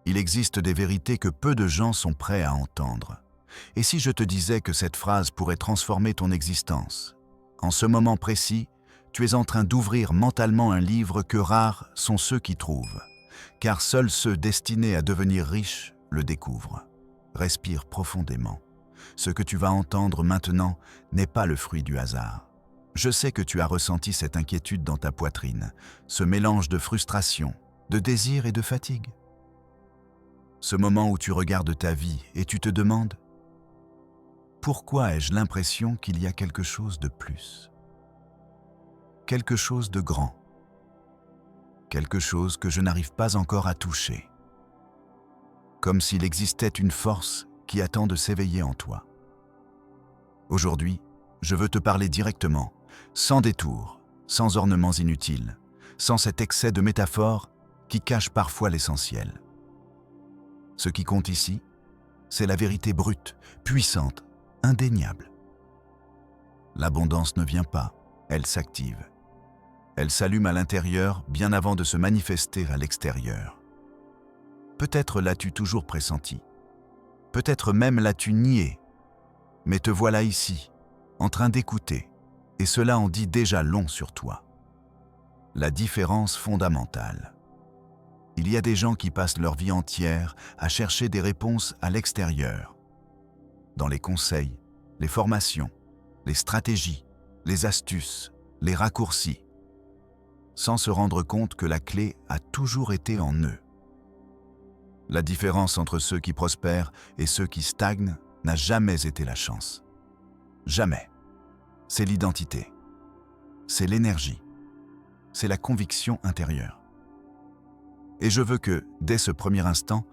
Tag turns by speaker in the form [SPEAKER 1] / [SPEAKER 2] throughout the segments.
[SPEAKER 1] Il existe des vérités que peu de gens sont prêts à entendre. Et si je te disais que cette phrase pourrait transformer ton existence? En ce moment précis, tu es en train d'ouvrir mentalement un livre que rares sont ceux qui trouvent, car seuls ceux destinés à devenir riches le découvrent. Respire profondément. Ce que tu vas entendre maintenant n'est pas le fruit du hasard. Je sais que tu as ressenti cette inquiétude dans ta poitrine, ce mélange de frustration, de désir et de fatigue. Ce moment où tu regardes ta vie et tu te demandes « Pourquoi ai-je l'impression qu'il y a quelque chose de plus ? Quelque chose de grand. Quelque chose que je n'arrive pas encore à toucher. Comme s'il existait une force qui attend de s'éveiller en toi. » Aujourd'hui, je veux te parler directement, sans détour, sans ornements inutiles, sans cet excès de métaphores qui cache parfois l'essentiel. Ce qui compte ici, c'est la vérité brute, puissante, indéniable. L'abondance ne vient pas, elle s'active. Elle s'allume à l'intérieur bien avant de se manifester à l'extérieur. Peut-être l'as-tu toujours pressenti, peut-être même l'as-tu nié, mais te voilà ici, en train d'écouter, et cela en dit déjà long sur toi. La différence fondamentale. Il y a des gens qui passent leur vie entière à chercher des réponses à l'extérieur, dans les conseils, les formations, les stratégies, les astuces, les raccourcis, sans se rendre compte que la clé a toujours été en eux. La différence entre ceux qui prospèrent et ceux qui stagnent n'a jamais été la chance. Jamais. C'est l'identité. C'est l'énergie. C'est la conviction intérieure. Et je veux que, dès ce premier instant,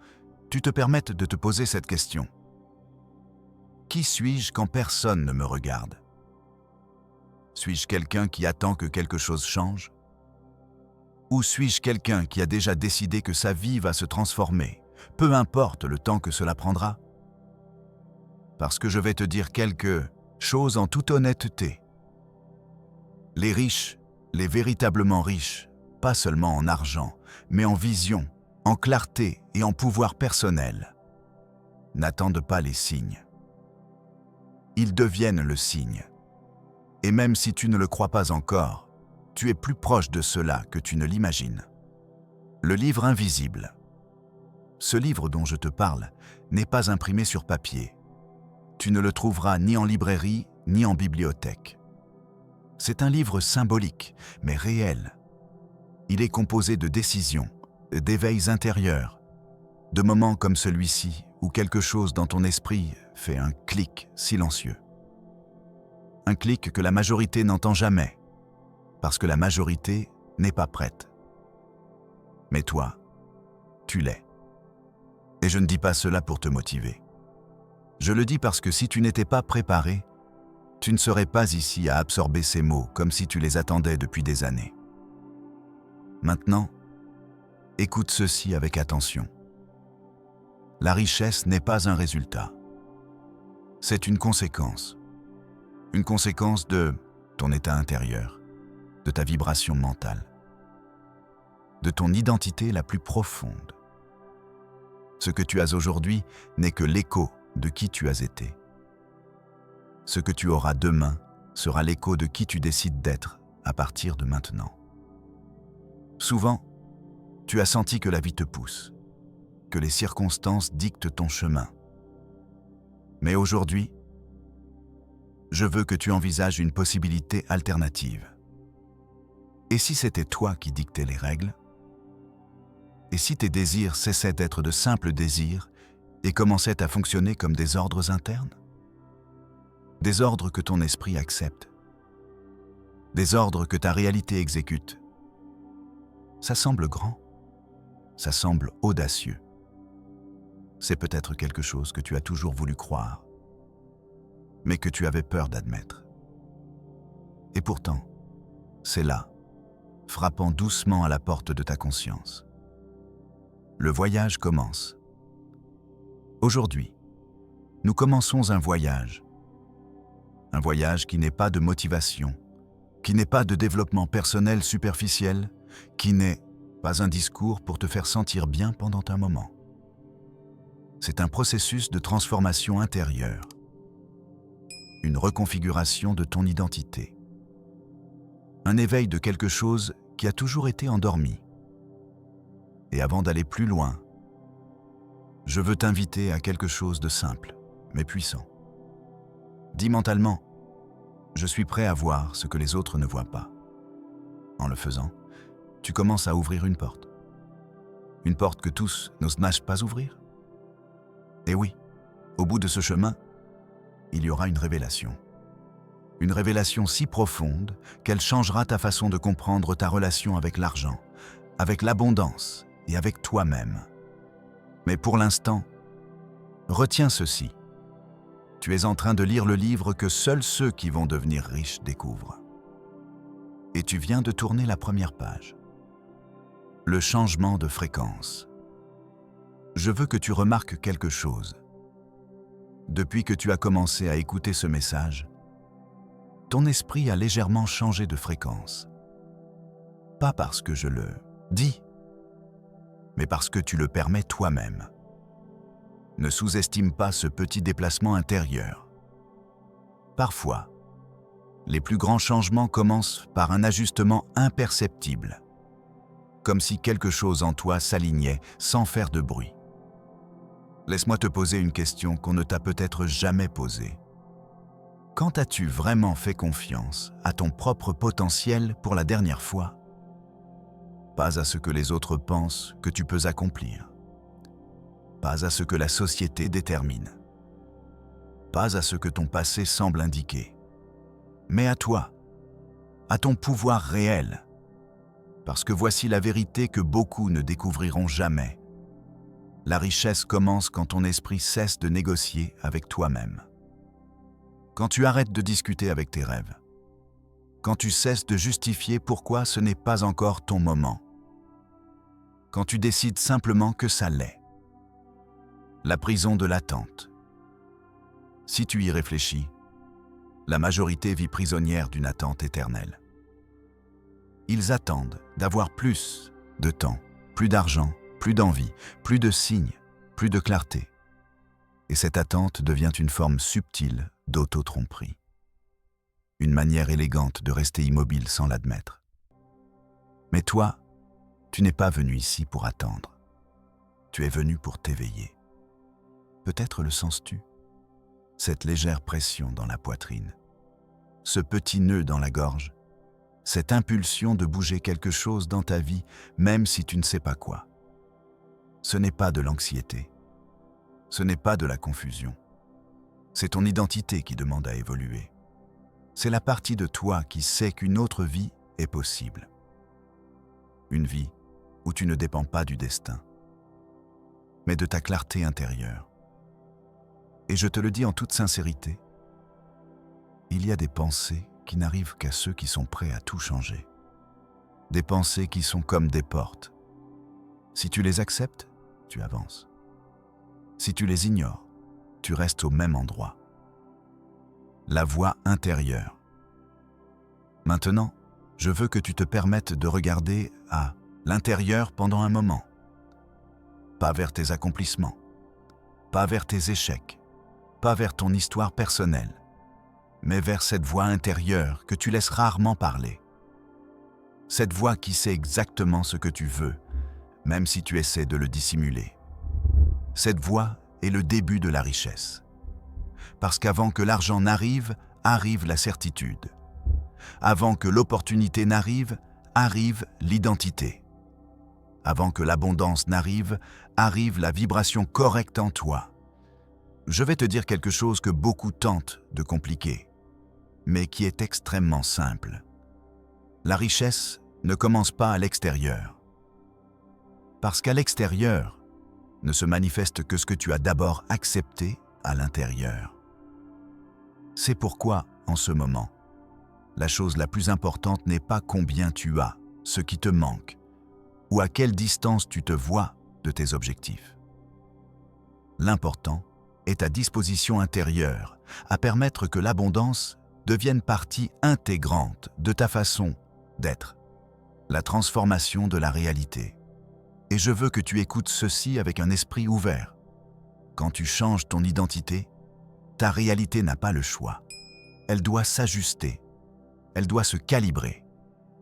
[SPEAKER 1] tu te permettes de te poser cette question. Qui suis-je quand personne ne me regarde? Suis-je quelqu'un qui attend que quelque chose change? Ou suis-je quelqu'un qui a déjà décidé que sa vie va se transformer, peu importe le temps que cela prendra? Parce que je vais te dire quelque chose en toute honnêteté. Les riches, les véritablement riches, pas seulement en argent, mais en vision, en clarté et en pouvoir personnel, n'attendent pas les signes. Ils deviennent le signe. Et même si tu ne le crois pas encore, tu es plus proche de cela que tu ne l'imagines. Le livre invisible. Ce livre dont je te parle n'est pas imprimé sur papier. Tu ne le trouveras ni en librairie, ni en bibliothèque. C'est un livre symbolique, mais réel. Il est composé de décisions, d'éveils intérieurs, de moments comme celui-ci où quelque chose dans ton esprit fait un clic silencieux. Un clic que la majorité n'entend jamais, parce que la majorité n'est pas prête. Mais toi, tu l'es. Et je ne dis pas cela pour te motiver. Je le dis parce que si tu n'étais pas préparé, tu ne serais pas ici à absorber ces mots comme si tu les attendais depuis des années. Maintenant, écoute ceci avec attention. La richesse n'est pas un résultat. C'est une conséquence. Une conséquence de ton état intérieur, de ta vibration mentale, de ton identité la plus profonde. Ce que tu as aujourd'hui n'est que l'écho de qui tu as été. Ce que tu auras demain sera l'écho de qui tu décides d'être à partir de maintenant. Souvent, tu as senti que la vie te pousse, que les circonstances dictent ton chemin. Mais aujourd'hui, je veux que tu envisages une possibilité alternative. Et si c'était toi qui dictais les règles? Et si tes désirs cessaient d'être de simples désirs et commençaient à fonctionner comme des ordres internes? Des ordres que ton esprit accepte. Des ordres que ta réalité exécute. Ça semble grand. Ça semble audacieux. C'est peut-être quelque chose que tu as toujours voulu croire, mais que tu avais peur d'admettre. Et pourtant, c'est là, frappant doucement à la porte de ta conscience. Le voyage commence. Aujourd'hui, nous commençons un voyage. Un voyage qui n'est pas de motivation, qui n'est pas de développement personnel superficiel, qui n'est pas un discours pour te faire sentir bien pendant un moment. C'est un processus de transformation intérieure, une reconfiguration de ton identité, un éveil de quelque chose qui a toujours été endormi. Et avant d'aller plus loin, je veux t'inviter à quelque chose de simple, mais puissant. Dis mentalement, je suis prêt à voir ce que les autres ne voient pas. En le faisant, tu commences à ouvrir une porte. Une porte que tous n'osent pas ouvrir. Et oui, au bout de ce chemin, il y aura une révélation. Une révélation si profonde qu'elle changera ta façon de comprendre ta relation avec l'argent, avec l'abondance et avec toi-même. Mais pour l'instant, retiens ceci. Tu es en train de lire le livre que seuls ceux qui vont devenir riches découvrent. Et tu viens de tourner la première page. Le changement de fréquence. Je veux que tu remarques quelque chose. Depuis que tu as commencé à écouter ce message, ton esprit a légèrement changé de fréquence. Pas parce que je le dis, mais parce que tu le permets toi-même. Ne sous-estime pas ce petit déplacement intérieur. Parfois, les plus grands changements commencent par un ajustement imperceptible, comme si quelque chose en toi s'alignait sans faire de bruit. Laisse-moi te poser une question qu'on ne t'a peut-être jamais posée. Quand as-tu vraiment fait confiance à ton propre potentiel pour la dernière fois? Pas à ce que les autres pensent que tu peux accomplir. Pas à ce que la société détermine. Pas à ce que ton passé semble indiquer. Mais à toi, à ton pouvoir réel. Parce que voici la vérité que beaucoup ne découvriront jamais. La richesse commence quand ton esprit cesse de négocier avec toi-même. Quand tu arrêtes de discuter avec tes rêves. Quand tu cesses de justifier pourquoi ce n'est pas encore ton moment. Quand tu décides simplement que ça l'est. La prison de l'attente. Si tu y réfléchis, la majorité vit prisonnière d'une attente éternelle. Ils attendent d'avoir plus de temps, plus d'argent, plus d'envie, plus de signes, plus de clarté. Et cette attente devient une forme subtile d'auto-tromperie. Une manière élégante de rester immobile sans l'admettre. Mais toi, tu n'es pas venu ici pour attendre. Tu es venu pour t'éveiller. Peut-être le sens-tu? Cette légère pression dans la poitrine, ce petit nœud dans la gorge, cette impulsion de bouger quelque chose dans ta vie, même si tu ne sais pas quoi. Ce n'est pas de l'anxiété, ce n'est pas de la confusion. C'est ton identité qui demande à évoluer. C'est la partie de toi qui sait qu'une autre vie est possible. Une vie où tu ne dépends pas du destin, mais de ta clarté intérieure. Et je te le dis en toute sincérité, il y a des pensées qui n'arrivent qu'à ceux qui sont prêts à tout changer. Des pensées qui sont comme des portes. Si tu les acceptes, tu avances. Si tu les ignores, tu restes au même endroit. La voix intérieure. Maintenant, je veux que tu te permettes de regarder à l'intérieur pendant un moment. Pas vers tes accomplissements, pas vers tes échecs, pas vers ton histoire personnelle, mais vers cette voix intérieure que tu laisses rarement parler. Cette voix qui sait exactement ce que tu veux, même si tu essaies de le dissimuler. Cette voix est le début de la richesse. Parce qu'avant que l'argent n'arrive, arrive la certitude. Avant que l'opportunité n'arrive, arrive l'identité. Avant que l'abondance n'arrive, arrive la vibration correcte en toi. Je vais te dire quelque chose que beaucoup tentent de compliquer, mais qui est extrêmement simple. La richesse ne commence pas à l'extérieur. Parce qu'à l'extérieur ne se manifeste que ce que tu as d'abord accepté à l'intérieur. C'est pourquoi, en ce moment, la chose la plus importante n'est pas combien tu as, ce qui te manque, ou à quelle distance tu te vois de tes objectifs. L'important est ta disposition intérieure à permettre que l'abondance devienne partie intégrante de ta façon d'être, la transformation de la réalité. Et je veux que tu écoutes ceci avec un esprit ouvert. Quand tu changes ton identité, ta réalité n'a pas le choix. Elle doit s'ajuster, elle doit se calibrer,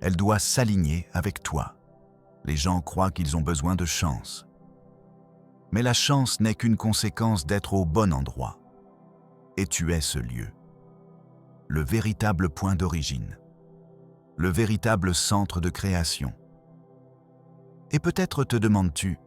[SPEAKER 1] elle doit s'aligner avec toi. Les gens croient qu'ils ont besoin de chance. Mais la chance n'est qu'une conséquence d'être au bon endroit. Et tu es ce lieu. Le véritable point d'origine. Le véritable centre de création. Et peut-être te demandes-tu,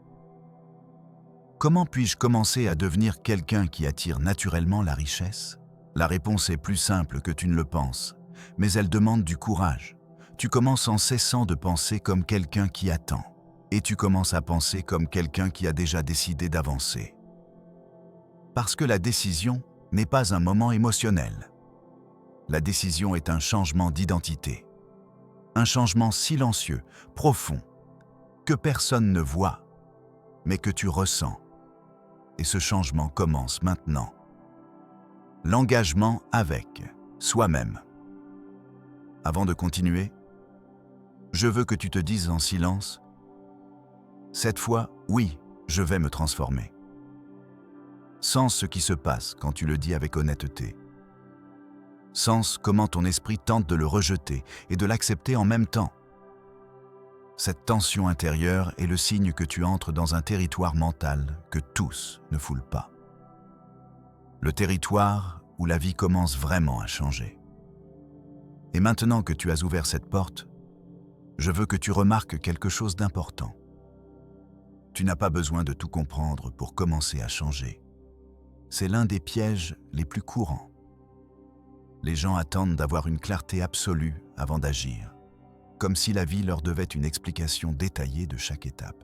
[SPEAKER 1] comment puis-je commencer à devenir quelqu'un qui attire naturellement la richesse? La réponse est plus simple que tu ne le penses, mais elle demande du courage. Tu commences en cessant de penser comme quelqu'un qui attend, et tu commences à penser comme quelqu'un qui a déjà décidé d'avancer. Parce que la décision n'est pas un moment émotionnel. La décision est un changement d'identité. Un changement silencieux, profond, que personne ne voit, mais que tu ressens. Et ce changement commence maintenant. L'engagement avec soi-même. Avant de continuer, je veux que tu te dises en silence, cette fois, oui, je vais me transformer. Sens ce qui se passe quand tu le dis avec honnêteté. Sens comment ton esprit tente de le rejeter et de l'accepter en même temps. Cette tension intérieure est le signe que tu entres dans un territoire mental que tous ne foulent pas. Le territoire où la vie commence vraiment à changer. Et maintenant que tu as ouvert cette porte, je veux que tu remarques quelque chose d'important. Tu n'as pas besoin de tout comprendre pour commencer à changer. C'est l'un des pièges les plus courants. Les gens attendent d'avoir une clarté absolue avant d'agir, comme si la vie leur devait une explication détaillée de chaque étape.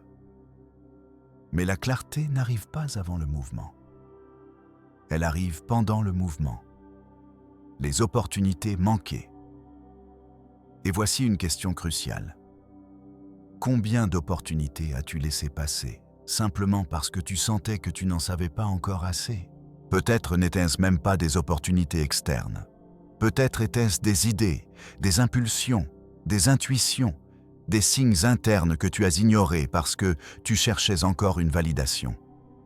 [SPEAKER 1] Mais la clarté n'arrive pas avant le mouvement. Elle arrive pendant le mouvement. Les opportunités manquées. Et voici une question cruciale. Combien d'opportunités as-tu laissé passer, simplement parce que tu sentais que tu n'en savais pas encore assez? Peut-être n'étaient-ce même pas des opportunités externes. Peut-être étaient-ce des idées, des impulsions, des intuitions, des signes internes que tu as ignorés parce que tu cherchais encore une validation.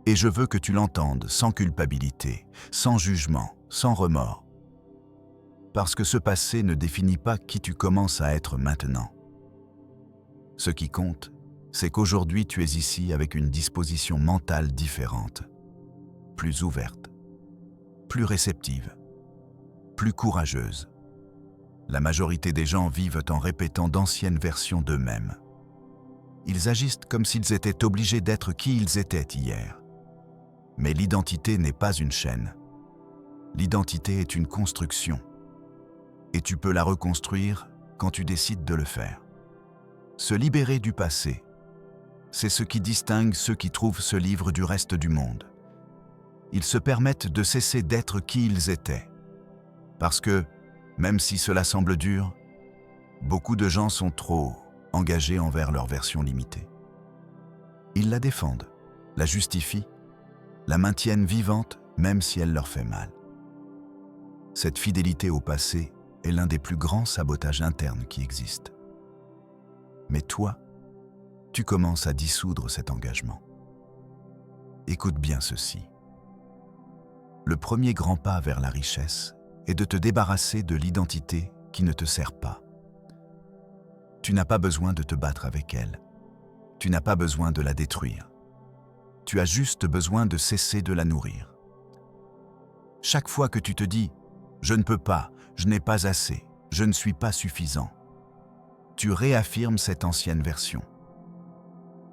[SPEAKER 1] Et je veux que tu l'entendes sans culpabilité, sans jugement, sans remords. Parce que ce passé ne définit pas qui tu commences à être maintenant. Ce qui compte, c'est qu'aujourd'hui tu es ici avec une disposition mentale différente, plus ouverte, plus réceptive, plus courageuse. La majorité des gens vivent en répétant d'anciennes versions d'eux-mêmes. Ils agissent comme s'ils étaient obligés d'être qui ils étaient hier. Mais l'identité n'est pas une chaîne. L'identité est une construction. Et tu peux la reconstruire quand tu décides de le faire. Se libérer du passé, c'est ce qui distingue ceux qui trouvent ce livre du reste du monde. Ils se permettent de cesser d'être qui ils étaient. Parce que, même si cela semble dur, beaucoup de gens sont trop engagés envers leur version limitée. Ils la défendent, la justifient, la maintiennent vivante même si elle leur fait mal. Cette fidélité au passé est l'un des plus grands sabotages internes qui existent. Mais toi, tu commences à dissoudre cet engagement. Écoute bien ceci. Le premier grand pas vers la richesse est de te débarrasser de l'identité qui ne te sert pas. Tu n'as pas besoin de te battre avec elle. Tu n'as pas besoin de la détruire. Tu as juste besoin de cesser de la nourrir. Chaque fois que tu te dis « je ne peux pas, je n'ai pas assez, je ne suis pas suffisant », tu réaffirmes cette ancienne version.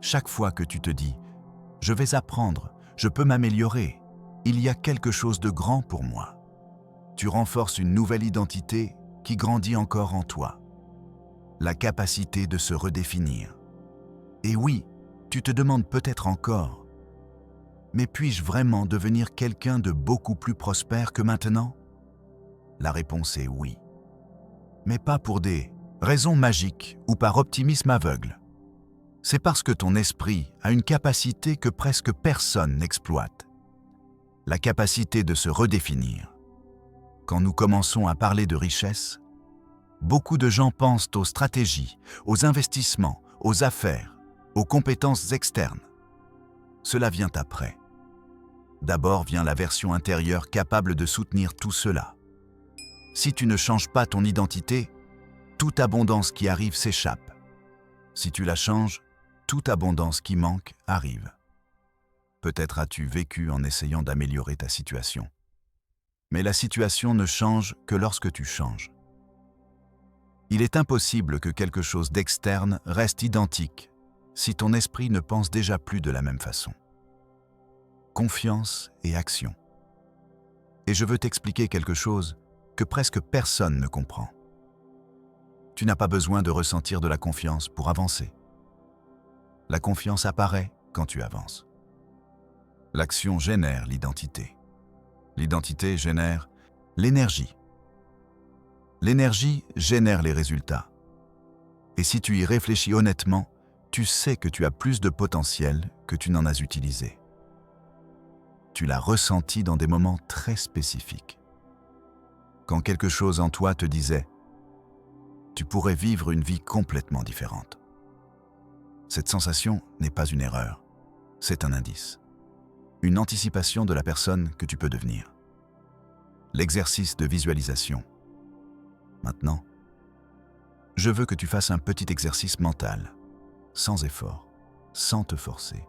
[SPEAKER 1] Chaque fois que tu te dis « je vais apprendre, je peux m'améliorer, il y a quelque chose de grand pour moi », tu renforces une nouvelle identité qui grandit encore en toi. La capacité de se redéfinir. Et oui, tu te demandes peut-être encore, mais puis-je vraiment devenir quelqu'un de beaucoup plus prospère que maintenant? La réponse est oui. Mais pas pour des raisons magiques ou par optimisme aveugle. C'est parce que ton esprit a une capacité que presque personne n'exploite. La capacité de se redéfinir. Quand nous commençons à parler de richesse, beaucoup de gens pensent aux stratégies, aux investissements, aux affaires, aux compétences externes. Cela vient après. d'abord vient la version intérieure capable de soutenir tout cela. Si tu ne changes pas ton identité, toute abondance qui arrive s'échappe. Si tu la changes, toute abondance qui manque arrive. Peut-être as-tu vécu en essayant d'améliorer ta situation. Mais la situation ne change que lorsque tu changes. Il est impossible que quelque chose d'externe reste identique si ton esprit ne pense déjà plus de la même façon. Confiance et action. Et je veux t'expliquer quelque chose que presque personne ne comprend. Tu n'as pas besoin de ressentir de la confiance pour avancer. La confiance apparaît quand tu avances. L'action génère l'identité. L'identité génère l'énergie. L'énergie génère les résultats. Et si tu y réfléchis honnêtement, tu sais que tu as plus de potentiel que tu n'en as utilisé. Tu l'as ressenti dans des moments très spécifiques. Quand quelque chose en toi te disait « tu pourrais vivre une vie complètement différente ». Cette sensation n'est pas une erreur, c'est un indice. Une anticipation de la personne que tu peux devenir. L'exercice de visualisation. Maintenant, je veux que tu fasses un petit exercice mental, sans effort, sans te forcer.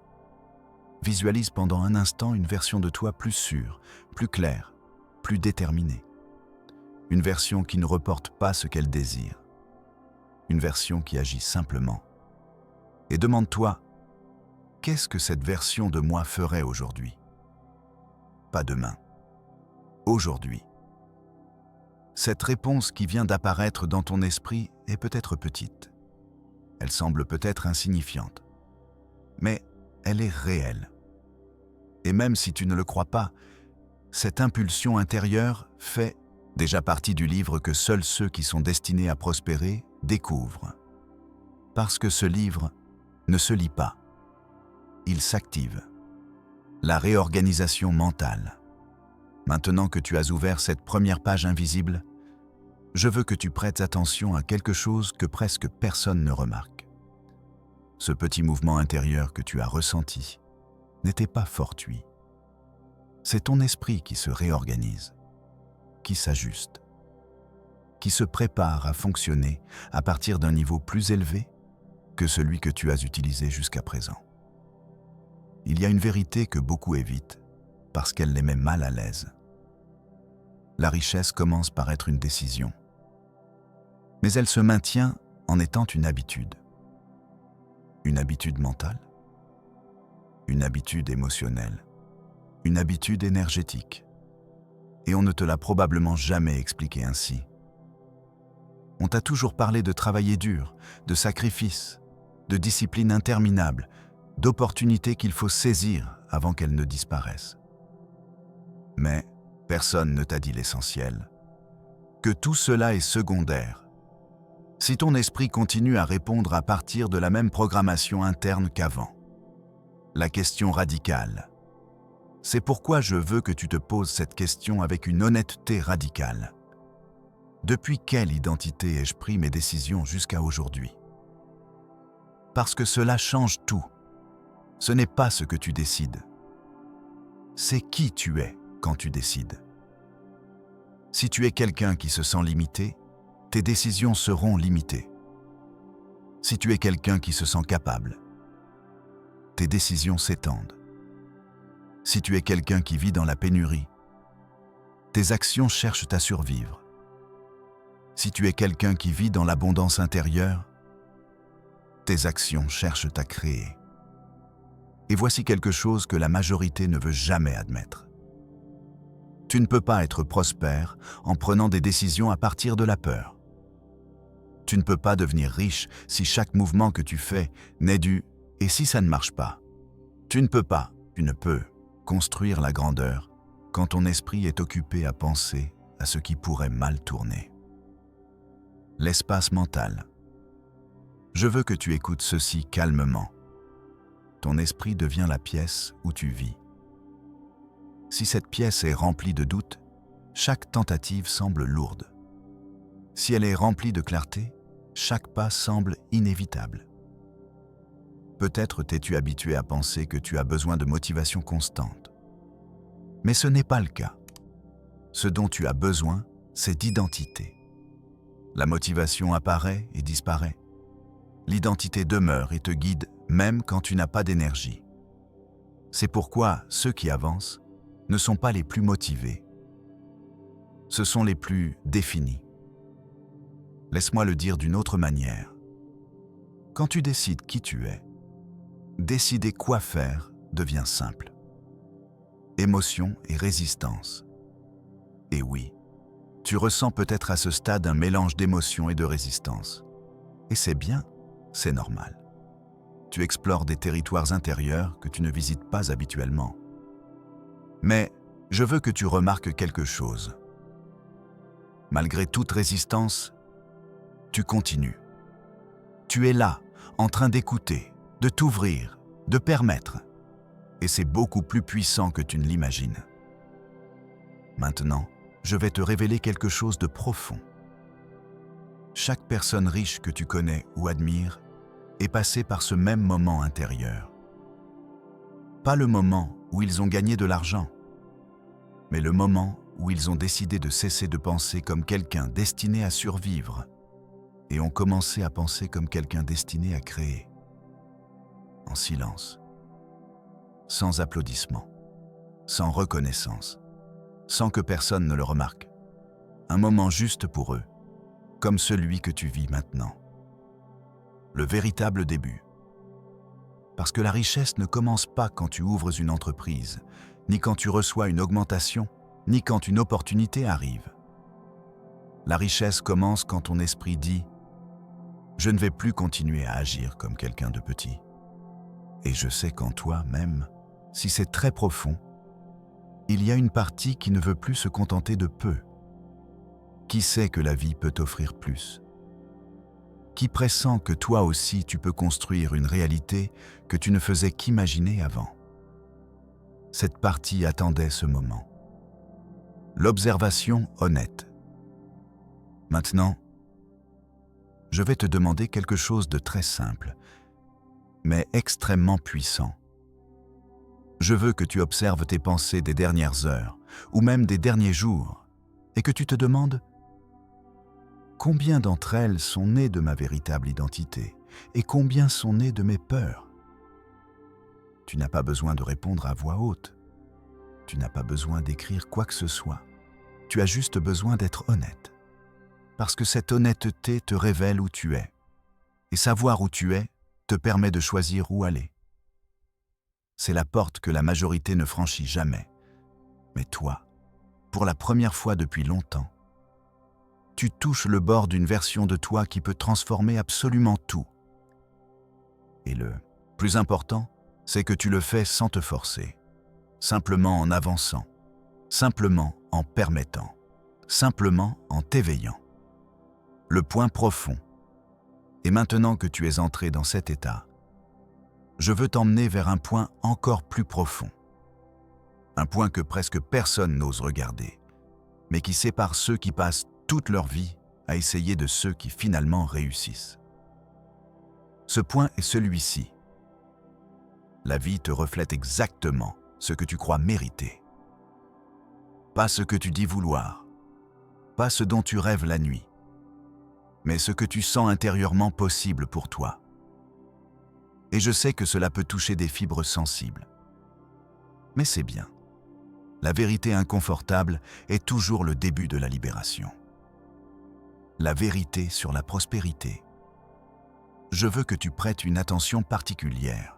[SPEAKER 1] Visualise pendant un instant une version de toi plus sûre, plus claire, plus déterminée. Une version qui ne reporte pas ce qu'elle désire. Une version qui agit simplement. Et demande-toi, qu'est-ce que cette version de moi ferait aujourd'hui? Pas demain. Aujourd'hui. Cette réponse qui vient d'apparaître dans ton esprit est peut-être petite. Elle semble peut-être insignifiante. Mais elle est réelle. Et même si tu ne le crois pas, cette impulsion intérieure fait déjà partie du livre que seuls ceux qui sont destinés à prospérer découvrent. Parce que ce livre ne se lit pas. Il s'active. La réorganisation mentale. Maintenant que tu as ouvert cette première page invisible, je veux que tu prêtes attention à quelque chose que presque personne ne remarque. Ce petit mouvement intérieur que tu as ressenti n'était pas fortuit. C'est ton esprit qui se réorganise, qui s'ajuste, qui se prépare à fonctionner à partir d'un niveau plus élevé que celui que tu as utilisé jusqu'à présent. Il y a une vérité que beaucoup évitent parce qu'elle les met mal à l'aise. La richesse commence par être une décision, mais elle se maintient en étant une habitude. Une habitude mentale, une habitude émotionnelle, une habitude énergétique. Et on ne te l'a probablement jamais expliqué ainsi. On t'a toujours parlé de travailler dur, de sacrifice, de discipline interminable, d'opportunités qu'il faut saisir avant qu'elles ne disparaissent. Mais personne ne t'a dit l'essentiel, que tout cela est secondaire. Si ton esprit continue à répondre à partir de la même programmation interne qu'avant. La question radicale. C'est pourquoi je veux que tu te poses cette question avec une honnêteté radicale. Depuis quelle identité ai-je pris mes décisions jusqu'à aujourd'hui? Parce que cela change tout. Ce n'est pas ce que tu décides. C'est qui tu es quand tu décides. Si tu es quelqu'un qui se sent limité, tes décisions seront limitées. Si tu es quelqu'un qui se sent capable, tes décisions s'étendent. Si tu es quelqu'un qui vit dans la pénurie, tes actions cherchent à survivre. Si tu es quelqu'un qui vit dans l'abondance intérieure, tes actions cherchent à créer. Et voici quelque chose que la majorité ne veut jamais admettre. Tu ne peux pas être prospère en prenant des décisions à partir de la peur. Tu ne peux pas devenir riche si chaque mouvement que tu fais n'est dû « et si ça ne marche pas ». Tu ne peux construire la grandeur quand ton esprit est occupé à penser à ce qui pourrait mal tourner. L'espace mental. Je veux que tu écoutes ceci calmement. Ton esprit devient la pièce où tu vis. Si cette pièce est remplie de doutes, chaque tentative semble lourde. Si elle est remplie de clarté, chaque pas semble inévitable. Peut-être t'es-tu habitué à penser que tu as besoin de motivation constante. Mais ce n'est pas le cas. Ce dont tu as besoin, c'est d'identité. La motivation apparaît et disparaît. L'identité demeure et te guide même quand tu n'as pas d'énergie. C'est pourquoi ceux qui avancent ne sont pas les plus motivés. Ce sont les plus définis. Laisse-moi le dire d'une autre manière. Quand tu décides qui tu es, décider quoi faire devient simple. Émotion et résistance. Et oui, tu ressens peut-être à ce stade un mélange d'émotion et de résistance. Et c'est bien, c'est normal. Tu explores des territoires intérieurs que tu ne visites pas habituellement. Mais je veux que tu remarques quelque chose. Malgré toute résistance, tu continues. Tu es là, en train d'écouter, de t'ouvrir, de permettre. Et c'est beaucoup plus puissant que tu ne l'imagines. Maintenant, je vais te révéler quelque chose de profond. Chaque personne riche que tu connais ou admires est passée par ce même moment intérieur. Pas le moment où ils ont gagné de l'argent, mais le moment où ils ont décidé de cesser de penser comme quelqu'un destiné à survivre et ont commencé à penser comme quelqu'un destiné à créer. En silence, sans applaudissements, sans reconnaissance, sans que personne ne le remarque. Un moment juste pour eux, comme celui que tu vis maintenant. Le véritable début. Parce que la richesse ne commence pas quand tu ouvres une entreprise, ni quand tu reçois une augmentation, ni quand une opportunité arrive. La richesse commence quand ton esprit dit « Je ne vais plus continuer à agir comme quelqu'un de petit. » Et je sais qu'en toi même, si c'est très profond, il y a une partie qui ne veut plus se contenter de peu. Qui sait que la vie peut t'offrir plus? Qui pressent que toi aussi tu peux construire une réalité que tu ne faisais qu'imaginer avant? Cette partie attendait ce moment. L'observation honnête. Maintenant, je vais te demander quelque chose de très simple, mais extrêmement puissant. Je veux que tu observes tes pensées des dernières heures, ou même des derniers jours, et que tu te demandes combien d'entre elles sont nées de ma véritable identité, et combien sont nées de mes peurs. Tu n'as pas besoin de répondre à voix haute. Tu n'as pas besoin d'écrire quoi que ce soit. Tu as juste besoin d'être honnête. Parce que cette honnêteté te révèle où tu es. Et savoir où tu es te permet de choisir où aller. C'est la porte que la majorité ne franchit jamais. Mais toi, pour la première fois depuis longtemps, tu touches le bord d'une version de toi qui peut transformer absolument tout. Et le plus important, c'est que tu le fais sans te forcer, simplement en avançant, simplement en permettant, simplement en t'éveillant. Le point profond. Et maintenant que tu es entré dans cet état, je veux t'emmener vers un point encore plus profond. Un point que presque personne n'ose regarder, mais qui sépare ceux qui passent toute leur vie à essayer de ceux qui finalement réussissent. Ce point est celui-ci. La vie te reflète exactement ce que tu crois mériter. Pas ce que tu dis vouloir, pas ce dont tu rêves la nuit, mais ce que tu sens intérieurement possible pour toi. Et je sais que cela peut toucher des fibres sensibles. Mais c'est bien. La vérité inconfortable est toujours le début de la libération. La vérité sur la prospérité. Je veux que tu prêtes une attention particulière.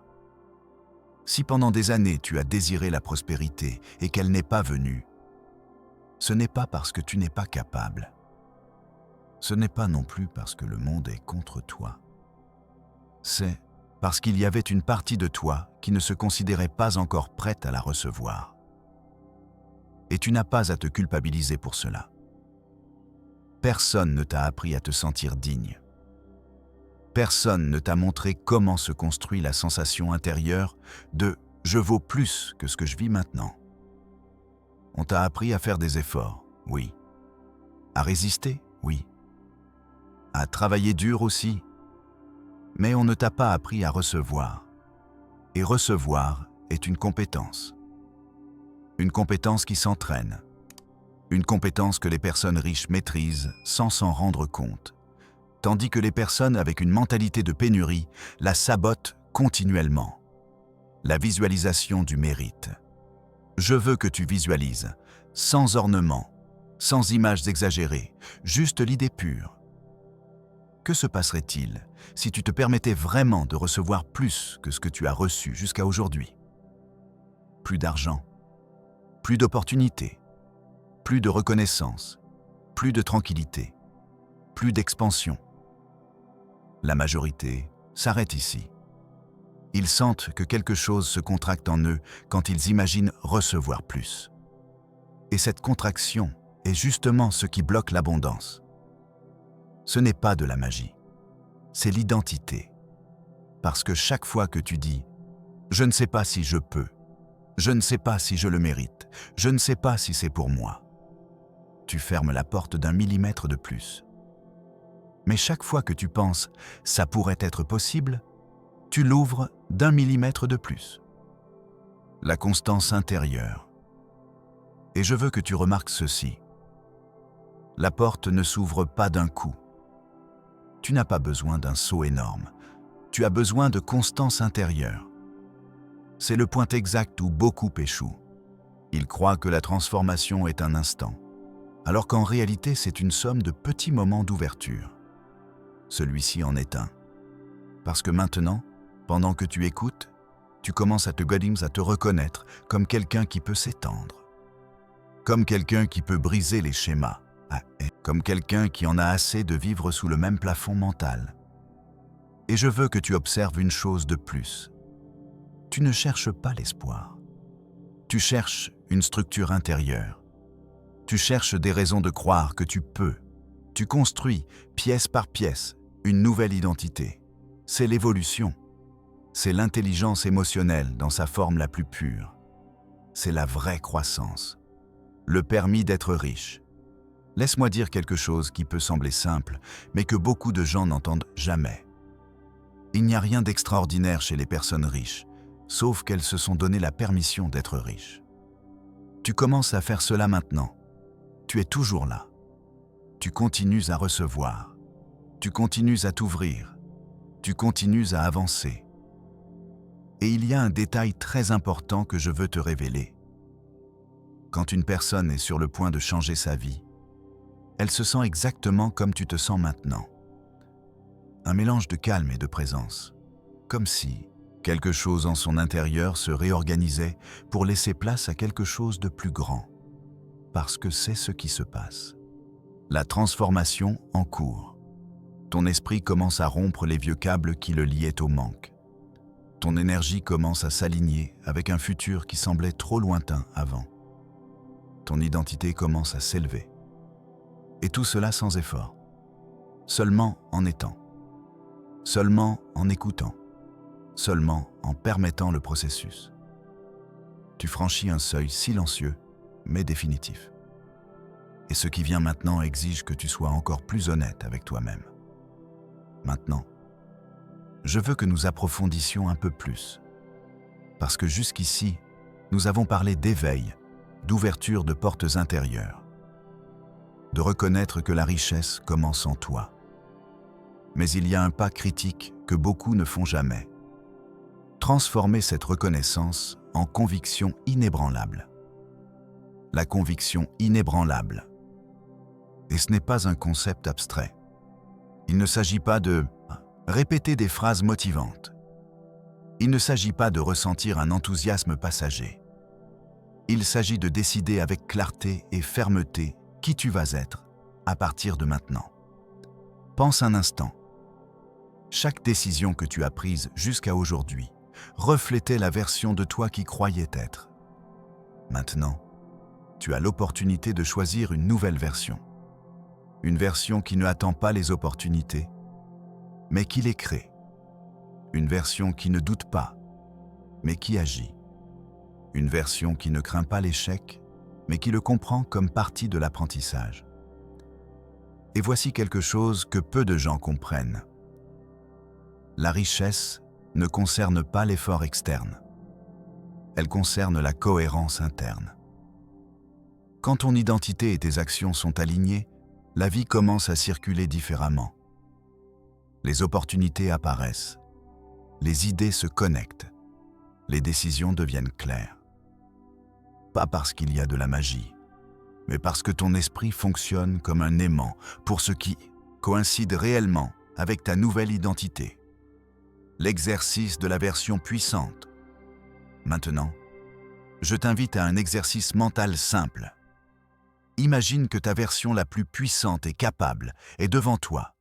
[SPEAKER 1] Si pendant des années tu as désiré la prospérité et qu'elle n'est pas venue, ce n'est pas parce que tu n'es pas capable. Ce n'est pas non plus parce que le monde est contre toi. C'est parce qu'il y avait une partie de toi qui ne se considérait pas encore prête à la recevoir. Et tu n'as pas à te culpabiliser pour cela. Personne ne t'a appris à te sentir digne. Personne ne t'a montré comment se construit la sensation intérieure de « je vaux plus que ce que je vis maintenant ». On t'a appris à faire des efforts, oui. À résister, oui. À travailler dur aussi. Mais on ne t'a pas appris à recevoir. Et recevoir est une compétence. une compétence qui s'entraîne, une compétence que les personnes riches maîtrisent sans s'en rendre compte, tandis que les personnes avec une mentalité de pénurie la sabotent continuellement. La visualisation du mérite. Je veux que tu visualises, sans ornement, sans images exagérées, juste l'idée pure. Que se passerait-il si tu te permettais vraiment de recevoir plus que ce que tu as reçu jusqu'à aujourd'hui? Plus d'argent, plus d'opportunités, plus de reconnaissance, plus de tranquillité, plus d'expansion. La majorité s'arrête ici. Ils sentent que quelque chose se contracte en eux quand ils imaginent recevoir plus. Et cette contraction est justement ce qui bloque l'abondance. Ce n'est pas de la magie, c'est l'identité. Parce que chaque fois que tu dis « je ne sais pas si je peux », « je ne sais pas si je le mérite », « je ne sais pas si c'est pour moi », tu fermes la porte d'1 millimètre de plus. Mais chaque fois que tu penses « ça pourrait être possible », tu l'ouvres d'1 millimètre de plus. La constance intérieure. Et je veux que tu remarques ceci. La porte ne s'ouvre pas d'un coup. Tu n'as pas besoin d'un saut énorme. Tu as besoin de constance intérieure. C'est le point exact où beaucoup échouent. Ils croient que la transformation est un instant, alors qu'en réalité c'est une somme de petits moments d'ouverture. Celui-ci en est un. Parce que maintenant, pendant que tu écoutes, tu commences à te reconnaître comme quelqu'un qui peut s'étendre, comme quelqu'un qui peut briser les schémas, comme quelqu'un qui en a assez de vivre sous le même plafond mental. Et je veux que tu observes une chose de plus. Tu ne cherches pas l'espoir. Tu cherches une structure intérieure. Tu cherches des raisons de croire que tu peux. Tu construis, pièce par pièce, une nouvelle identité. C'est l'évolution. C'est l'intelligence émotionnelle dans sa forme la plus pure. C'est la vraie croissance. Le permis d'être riche. Laisse-moi dire quelque chose qui peut sembler simple, mais que beaucoup de gens n'entendent jamais. Il n'y a rien d'extraordinaire chez les personnes riches, sauf qu'elles se sont donné la permission d'être riches. Tu commences à faire cela maintenant. Tu es toujours là. Tu continues à recevoir. Tu continues à t'ouvrir. Tu continues à avancer. Et il y a un détail très important que je veux te révéler. Quand une personne est sur le point de changer sa vie, elle se sent exactement comme tu te sens maintenant. Un mélange de calme et de présence, comme si quelque chose en son intérieur se réorganisait pour laisser place à quelque chose de plus grand, parce que c'est ce qui se passe. La transformation en cours. Ton esprit commence à rompre les vieux câbles qui le liaient au manque. Ton énergie commence à s'aligner avec un futur qui semblait trop lointain avant. Ton identité commence à s'élever. Et tout cela sans effort, seulement en étant, seulement en écoutant, seulement en permettant le processus. Tu franchis un seuil silencieux, mais définitif. Et ce qui vient maintenant exige que tu sois encore plus honnête avec toi-même. Maintenant, je veux que nous approfondissions un peu plus. Parce que jusqu'ici, nous avons parlé d'éveil, d'ouverture de portes intérieures, de reconnaître que la richesse commence en toi. Mais il y a un pas critique que beaucoup ne font jamais. Transformer cette reconnaissance en conviction inébranlable. La conviction inébranlable. Et ce n'est pas un concept abstrait. Il ne s'agit pas de répéter des phrases motivantes. Il ne s'agit pas de ressentir un enthousiasme passager. Il s'agit de décider avec clarté et fermeté qui tu vas être à partir de maintenant. Pense un instant. Chaque décision que tu as prise jusqu'à aujourd'hui reflétait la version de toi qui croyais être. Maintenant, tu as l'opportunité de choisir une nouvelle version. Une version qui ne attend pas les opportunités, mais qui les crée. Une version qui ne doute pas, mais qui agit. Une version qui ne craint pas l'échec, mais qui le comprend comme partie de l'apprentissage. Et voici quelque chose que peu de gens comprennent. La richesse ne concerne pas l'effort externe. Elle concerne la cohérence interne. Quand ton identité et tes actions sont alignées, la vie commence à circuler différemment. Les opportunités apparaissent, les idées se connectent, les décisions deviennent claires. Pas parce qu'il y a de la magie, mais parce que ton esprit fonctionne comme un aimant pour ce qui coïncide réellement avec ta nouvelle identité. L'exercice de la version puissante. Maintenant, je t'invite à un exercice mental simple. Imagine que ta version la plus puissante et capable est devant toi.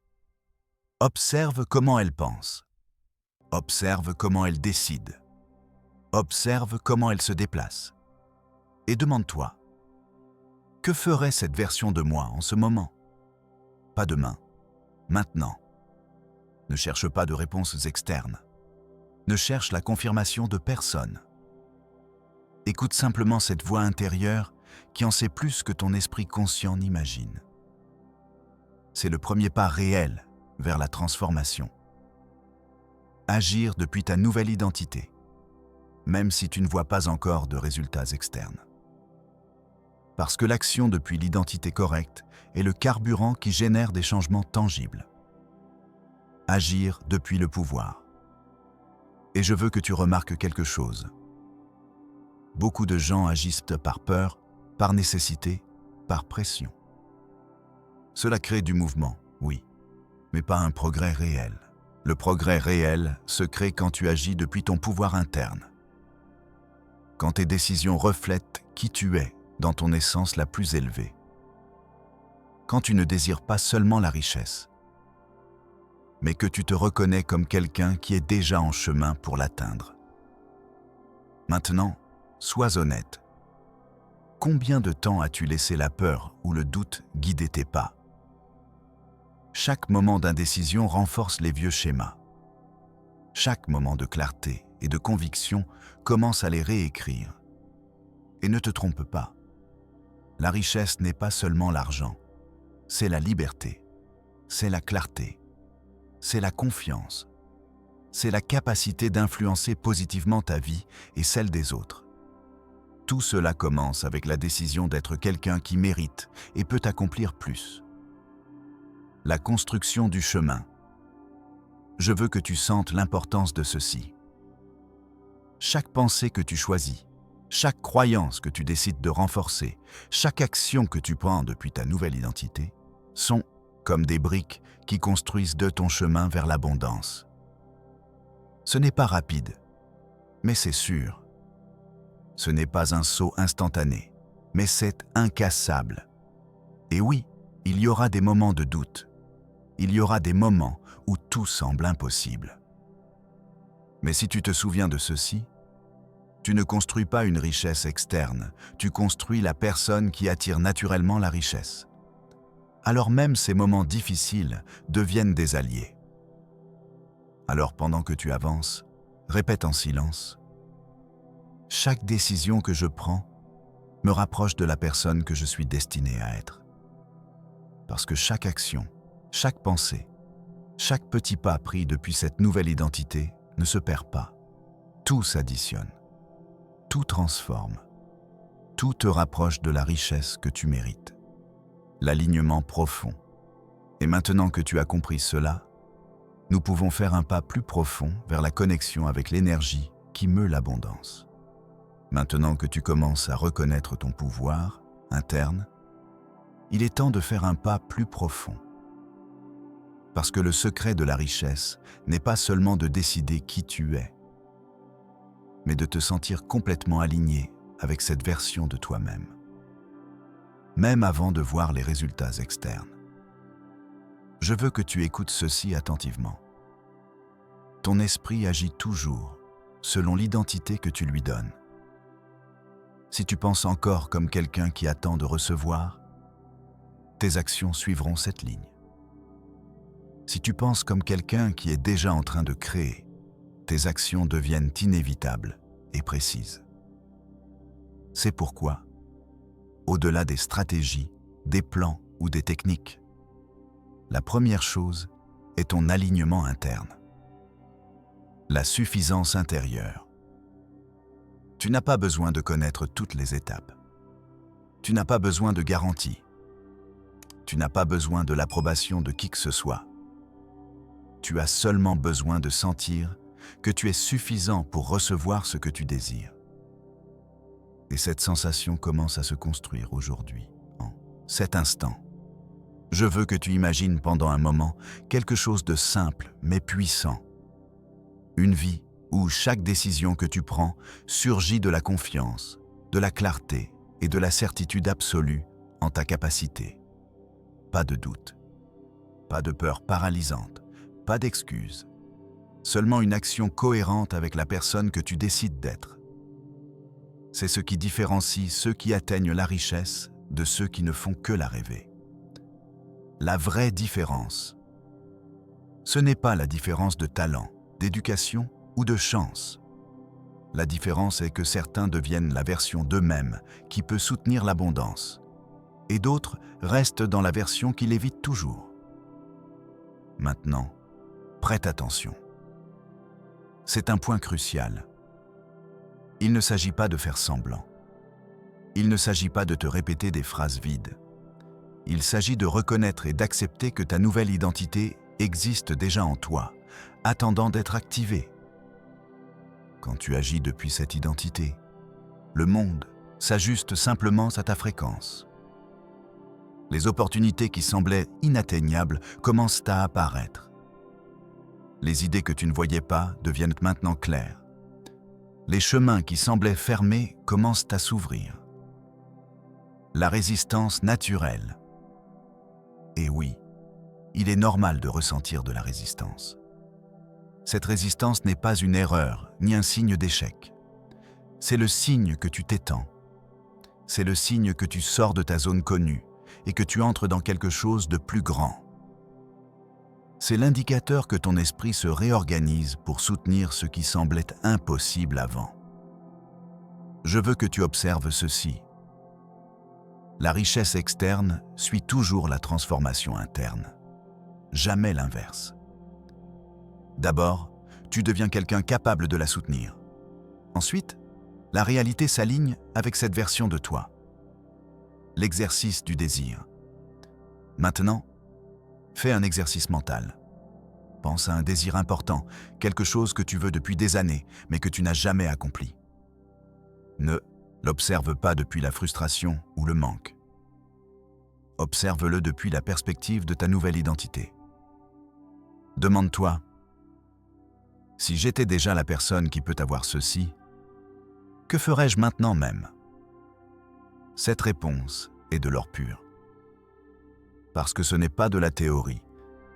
[SPEAKER 1] Observe comment elle pense. Observe comment elle décide. Observe comment elle se déplace. Et demande-toi, que ferait cette version de moi en ce moment? Pas demain, maintenant. Ne cherche pas de réponses externes. Ne cherche la confirmation de personne. Écoute simplement cette voix intérieure qui en sait plus que ton esprit conscient n'imagine. C'est le premier pas réel vers la transformation. Agir depuis ta nouvelle identité, même si tu ne vois pas encore de résultats externes. Parce que l'action depuis l'identité correcte est le carburant qui génère des changements tangibles. Agir depuis le pouvoir. Et je veux que tu remarques quelque chose. Beaucoup de gens agissent par peur, par nécessité, par pression. Cela crée du mouvement, oui, mais pas un progrès réel. Le progrès réel se crée quand tu agis depuis ton pouvoir interne. Quand tes décisions reflètent qui tu es dans ton essence la plus élevée. Quand tu ne désires pas seulement la richesse, mais que tu te reconnais comme quelqu'un qui est déjà en chemin pour l'atteindre. Maintenant, sois honnête. Combien de temps as-tu laissé la peur ou le doute guider tes pas? Chaque moment d'indécision renforce les vieux schémas. Chaque moment de clarté et de conviction commence à les réécrire. Et ne te trompe pas. La richesse n'est pas seulement l'argent. C'est la liberté. C'est la clarté. C'est la confiance. C'est la capacité d'influencer positivement ta vie et celle des autres. Tout cela commence avec la décision d'être quelqu'un qui mérite et peut accomplir plus. La construction du chemin. Je veux que tu sentes l'importance de ceci. Chaque pensée que tu choisis, chaque croyance que tu décides de renforcer, chaque action que tu prends depuis ta nouvelle identité, sont comme des briques qui construisent de ton chemin vers l'abondance. Ce n'est pas rapide, mais c'est sûr. Ce n'est pas un saut instantané, mais c'est incassable. Et oui, il y aura des moments de doute. Il y aura des moments où tout semble impossible. Mais si tu te souviens de ceci, tu ne construis pas une richesse externe, tu construis la personne qui attire naturellement la richesse. Alors même ces moments difficiles deviennent des alliés. Alors pendant que tu avances, répète en silence. Chaque décision que je prends me rapproche de la personne que je suis destiné à être. Parce que chaque action, chaque pensée, chaque petit pas pris depuis cette nouvelle identité ne se perd pas. Tout s'additionne. Tout transforme. Tout te rapproche de la richesse que tu mérites. L'alignement profond. Et maintenant que tu as compris cela, nous pouvons faire un pas plus profond vers la connexion avec l'énergie qui meut l'abondance. Maintenant que tu commences à reconnaître ton pouvoir interne, il est temps de faire un pas plus profond. Parce que le secret de la richesse n'est pas seulement de décider qui tu es, mais de te sentir complètement aligné avec cette version de toi-même, même avant de voir les résultats externes. Je veux que tu écoutes ceci attentivement. Ton esprit agit toujours selon l'identité que tu lui donnes. Si tu penses encore comme quelqu'un qui attend de recevoir, tes actions suivront cette ligne. Si tu penses comme quelqu'un qui est déjà en train de créer, tes actions deviennent inévitables et précises. C'est pourquoi, au-delà des stratégies, des plans ou des techniques, la première chose est ton alignement interne. La suffisance intérieure. Tu n'as pas besoin de connaître toutes les étapes. Tu n'as pas besoin de garantie. Tu n'as pas besoin de l'approbation de qui que ce soit. Tu as seulement besoin de sentir que tu es suffisant pour recevoir ce que tu désires. Et cette sensation commence à se construire aujourd'hui, en cet instant. Je veux que tu imagines pendant un moment quelque chose de simple mais puissant. Une vie où chaque décision que tu prends surgit de la confiance, de la clarté et de la certitude absolue en ta capacité. Pas de doute, pas de peur paralysante, pas d'excuses. Seulement une action cohérente avec la personne que tu décides d'être. C'est ce qui différencie ceux qui atteignent la richesse de ceux qui ne font que la rêver. La vraie différence, ce n'est pas la différence de talent, d'éducation ou de chance. La différence est que certains deviennent la version d'eux-mêmes qui peut soutenir l'abondance, et d'autres restent dans la version qui l'évite toujours. Maintenant, prête attention. C'est un point crucial. Il ne s'agit pas de faire semblant. Il ne s'agit pas de te répéter des phrases vides. Il s'agit de reconnaître et d'accepter que ta nouvelle identité existe déjà en toi, attendant d'être activée. Quand tu agis depuis cette identité, le monde s'ajuste simplement à ta fréquence. Les opportunités qui semblaient inatteignables commencent à apparaître. Les idées que tu ne voyais pas deviennent maintenant claires. Les chemins qui semblaient fermés commencent à s'ouvrir. La résistance naturelle. Et oui, il est normal de ressentir de la résistance. Cette résistance n'est pas une erreur, ni un signe d'échec. C'est le signe que tu t'étends. C'est le signe que tu sors de ta zone connue et que tu entres dans quelque chose de plus grand. C'est l'indicateur que ton esprit se réorganise pour soutenir ce qui semblait impossible avant. Je veux que tu observes ceci. La richesse externe suit toujours la transformation interne, jamais l'inverse. D'abord, tu deviens quelqu'un capable de la soutenir. Ensuite, la réalité s'aligne avec cette version de toi. L'exercice du désir. Maintenant, fais un exercice mental. Pense à un désir important, quelque chose que tu veux depuis des années, mais que tu n'as jamais accompli. Ne l'observe pas depuis la frustration ou le manque. Observe-le depuis la perspective de ta nouvelle identité. Demande-toi, si j'étais déjà la personne qui peut avoir ceci, que ferais-je maintenant même? Cette réponse est de l'or pur. Parce que ce n'est pas de la théorie,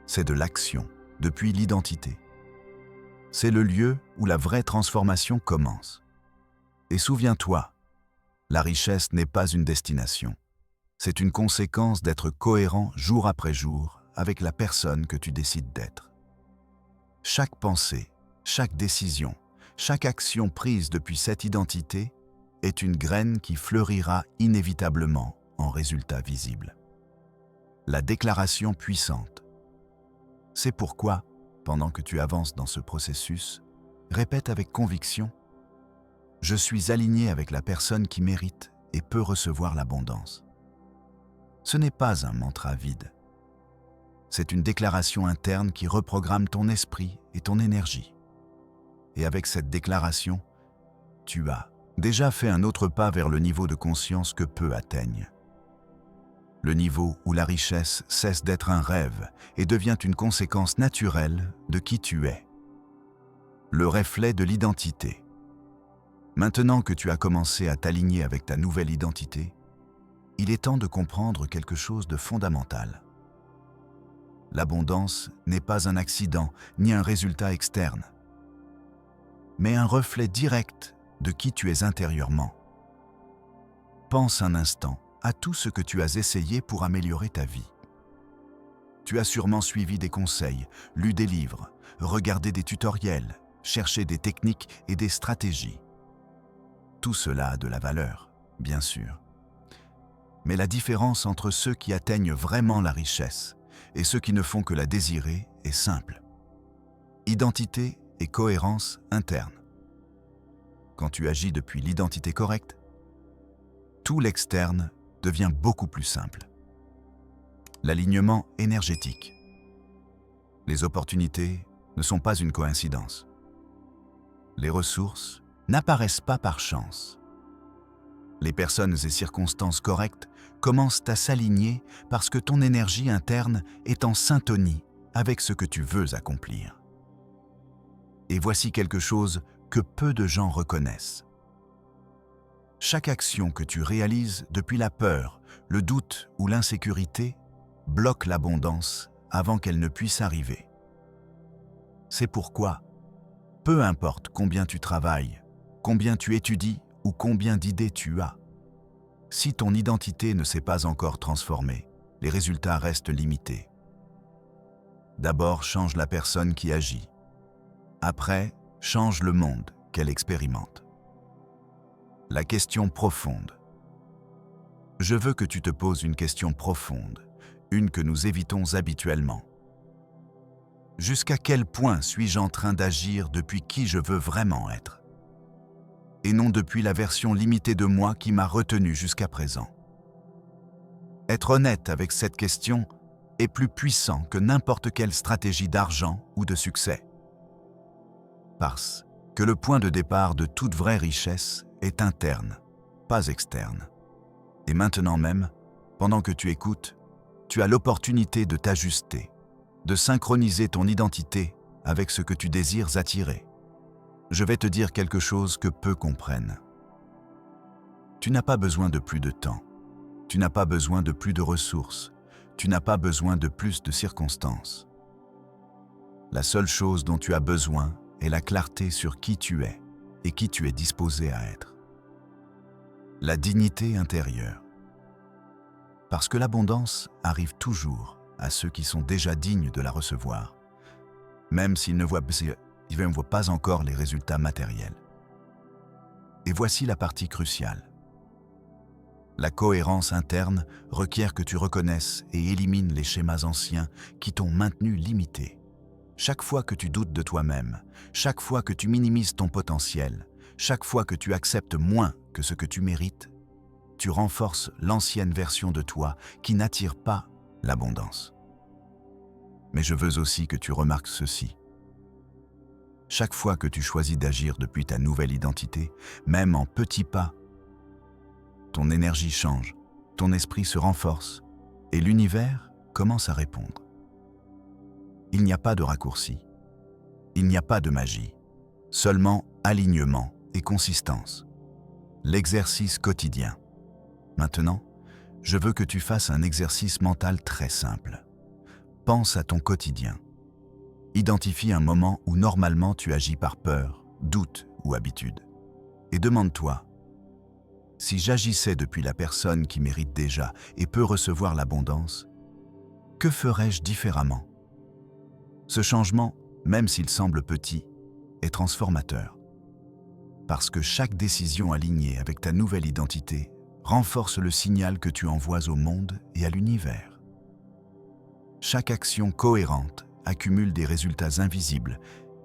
[SPEAKER 1] c'est de l'action, depuis l'identité. C'est le lieu où la vraie transformation commence. Et souviens-toi, la richesse n'est pas une destination. C'est une conséquence d'être cohérent jour après jour avec la personne que tu décides d'être. Chaque pensée, chaque décision, chaque action prise depuis cette identité est une graine qui fleurira inévitablement en résultat visible. La déclaration puissante. C'est pourquoi, pendant que tu avances dans ce processus, répète avec conviction « Je suis aligné avec la personne qui mérite et peut recevoir l'abondance ». Ce n'est pas un mantra vide. C'est une déclaration interne qui reprogramme ton esprit et ton énergie. Et avec cette déclaration, tu as déjà fait un autre pas vers le niveau de conscience que peu atteignent. Le niveau où la richesse cesse d'être un rêve et devient une conséquence naturelle de qui tu es. Le reflet de l'identité. Maintenant que tu as commencé à t'aligner avec ta nouvelle identité, il est temps de comprendre quelque chose de fondamental. L'abondance n'est pas un accident ni un résultat externe, mais un reflet direct de qui tu es intérieurement. Pense un instant à tout ce que tu as essayé pour améliorer ta vie. Tu as sûrement suivi des conseils, lu des livres, regardé des tutoriels, cherché des techniques et des stratégies. Tout cela a de la valeur, bien sûr. Mais la différence entre ceux qui atteignent vraiment la richesse et ceux qui ne font que la désirer est simple. Identité et cohérence interne. Quand tu agis depuis l'identité correcte, tout l'externe devient beaucoup plus simple. L'alignement énergétique. Les opportunités ne sont pas une coïncidence. Les ressources n'apparaissent pas par chance. Les personnes et circonstances correctes commencent à s'aligner parce que ton énergie interne est en syntonie avec ce que tu veux accomplir. Et voici quelque chose que peu de gens reconnaissent. Chaque action que tu réalises depuis la peur, le doute ou l'insécurité bloque l'abondance avant qu'elle ne puisse arriver. C'est pourquoi, peu importe combien tu travailles, combien tu étudies ou combien d'idées tu as, si ton identité ne s'est pas encore transformée, les résultats restent limités. D'abord, change la personne qui agit. Après, change le monde qu'elle expérimente. La question profonde. Je veux que tu te poses une question profonde, une que nous évitons habituellement. Jusqu'à quel point suis-je en train d'agir depuis qui je veux vraiment être ? Et non depuis la version limitée de moi qui m'a retenu jusqu'à présent. Être honnête avec cette question est plus puissant que n'importe quelle stratégie d'argent ou de succès. Parce que le point de départ de toute vraie richesse est interne, pas externe. Et maintenant même, pendant que tu écoutes, tu as l'opportunité de t'ajuster, de synchroniser ton identité avec ce que tu désires attirer. Je vais te dire quelque chose que peu comprennent. Tu n'as pas besoin de plus de temps. Tu n'as pas besoin de plus de ressources. Tu n'as pas besoin de plus de circonstances. La seule chose dont tu as besoin est la clarté sur qui tu es et qui tu es disposé à être. La dignité intérieure. Parce que l'abondance arrive toujours à ceux qui sont déjà dignes de la recevoir, même s'ils ne voient pas encore les résultats matériels. Et voici la partie cruciale. La cohérence interne requiert que tu reconnaisses et élimines les schémas anciens qui t'ont maintenu limité. Chaque fois que tu doutes de toi-même, chaque fois que tu minimises ton potentiel, chaque fois que tu acceptes moins que ce que tu mérites, tu renforces l'ancienne version de toi qui n'attire pas l'abondance. Mais je veux aussi que tu remarques ceci. Chaque fois que tu choisis d'agir depuis ta nouvelle identité, même en petits pas, ton énergie change, ton esprit se renforce et l'univers commence à répondre. Il n'y a pas de raccourci, il n'y a pas de magie, seulement alignement et consistance. L'exercice quotidien. Maintenant, je veux que tu fasses un exercice mental très simple. Pense à ton quotidien. Identifie un moment où normalement tu agis par peur, doute ou habitude. Et demande-toi, si j'agissais depuis la personne qui mérite déjà et peut recevoir l'abondance, que ferais-je différemment ? Ce changement, même s'il semble petit, est transformateur. Parce que chaque décision alignée avec ta nouvelle identité renforce le signal que tu envoies au monde et à l'univers. Chaque action cohérente accumule des résultats invisibles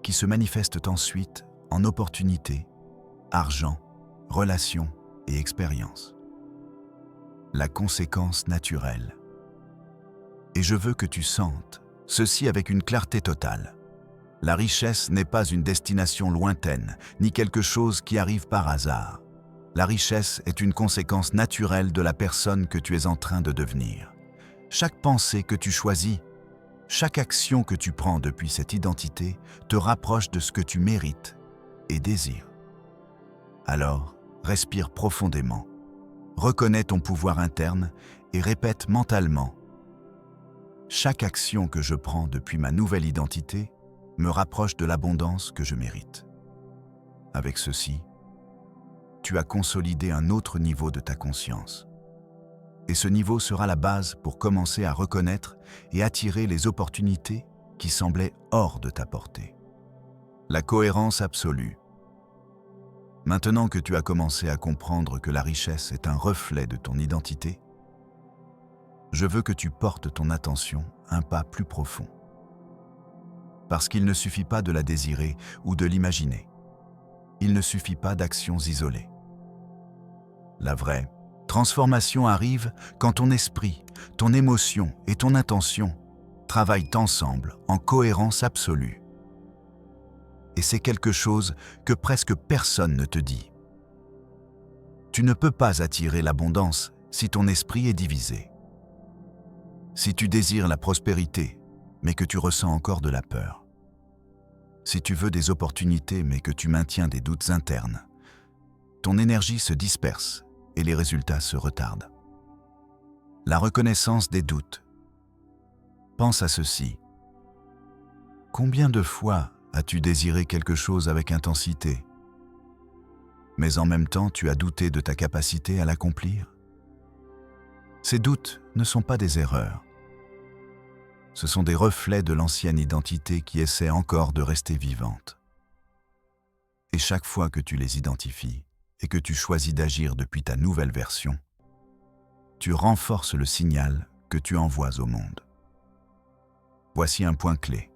[SPEAKER 1] qui se manifestent ensuite en opportunités, argent, relations et expériences. La conséquence naturelle. Et je veux que tu sentes ceci avec une clarté totale. La richesse n'est pas une destination lointaine, ni quelque chose qui arrive par hasard. La richesse est une conséquence naturelle de la personne que tu es en train de devenir. Chaque pensée que tu choisis, chaque action que tu prends depuis cette identité te rapproche de ce que tu mérites et désires. Alors, respire profondément, reconnais ton pouvoir interne et répète mentalement « Chaque action que je prends depuis ma nouvelle identité me rapproche de l'abondance que je mérite. » Avec ceci, tu as consolidé un autre niveau de ta conscience. Et ce niveau sera la base pour commencer à reconnaître et attirer les opportunités qui semblaient hors de ta portée. La cohérence absolue. Maintenant que tu as commencé à comprendre que la richesse est un reflet de ton identité, je veux que tu portes ton attention un pas plus profond. Parce qu'il ne suffit pas de la désirer ou de l'imaginer. Il ne suffit pas d'actions isolées. La vraie Transformation arrive quand ton esprit, ton émotion et ton intention travaillent ensemble en cohérence absolue. Et c'est quelque chose que presque personne ne te dit. Tu ne peux pas attirer l'abondance si ton esprit est divisé. Si tu désires la prospérité, mais que tu ressens encore de la peur. Si tu veux des opportunités, mais que tu maintiens des doutes internes, ton énergie se disperse et les résultats se retardent. La reconnaissance des doutes. Pense à ceci. Combien de fois as-tu désiré quelque chose avec intensité, mais en même temps tu as douté de ta capacité à l'accomplir? Ces doutes ne sont pas des erreurs. Ce sont des reflets de l'ancienne identité qui essaie encore de rester vivante. Et chaque fois que tu les identifies et que tu choisis d'agir depuis ta nouvelle version, tu renforces le signal que tu envoies au monde. Voici un point clé.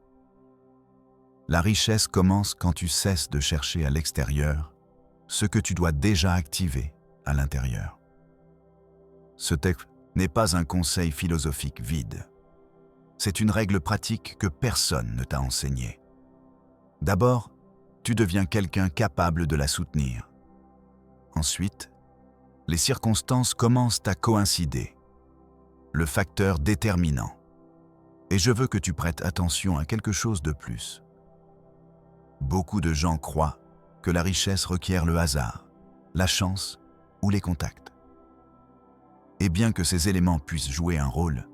[SPEAKER 1] La richesse commence quand tu cesses de chercher à l'extérieur ce que tu dois déjà activer à l'intérieur. Ce texte n'est pas un conseil philosophique vide. C'est une règle pratique que personne ne t'a enseignée. D'abord, tu deviens quelqu'un capable de la soutenir. Ensuite, les circonstances commencent à coïncider, le facteur déterminant. Et je veux que tu prêtes attention à quelque chose de plus. Beaucoup de gens croient que la richesse requiert le hasard, la chance ou les contacts. Et bien que ces éléments puissent jouer un rôle,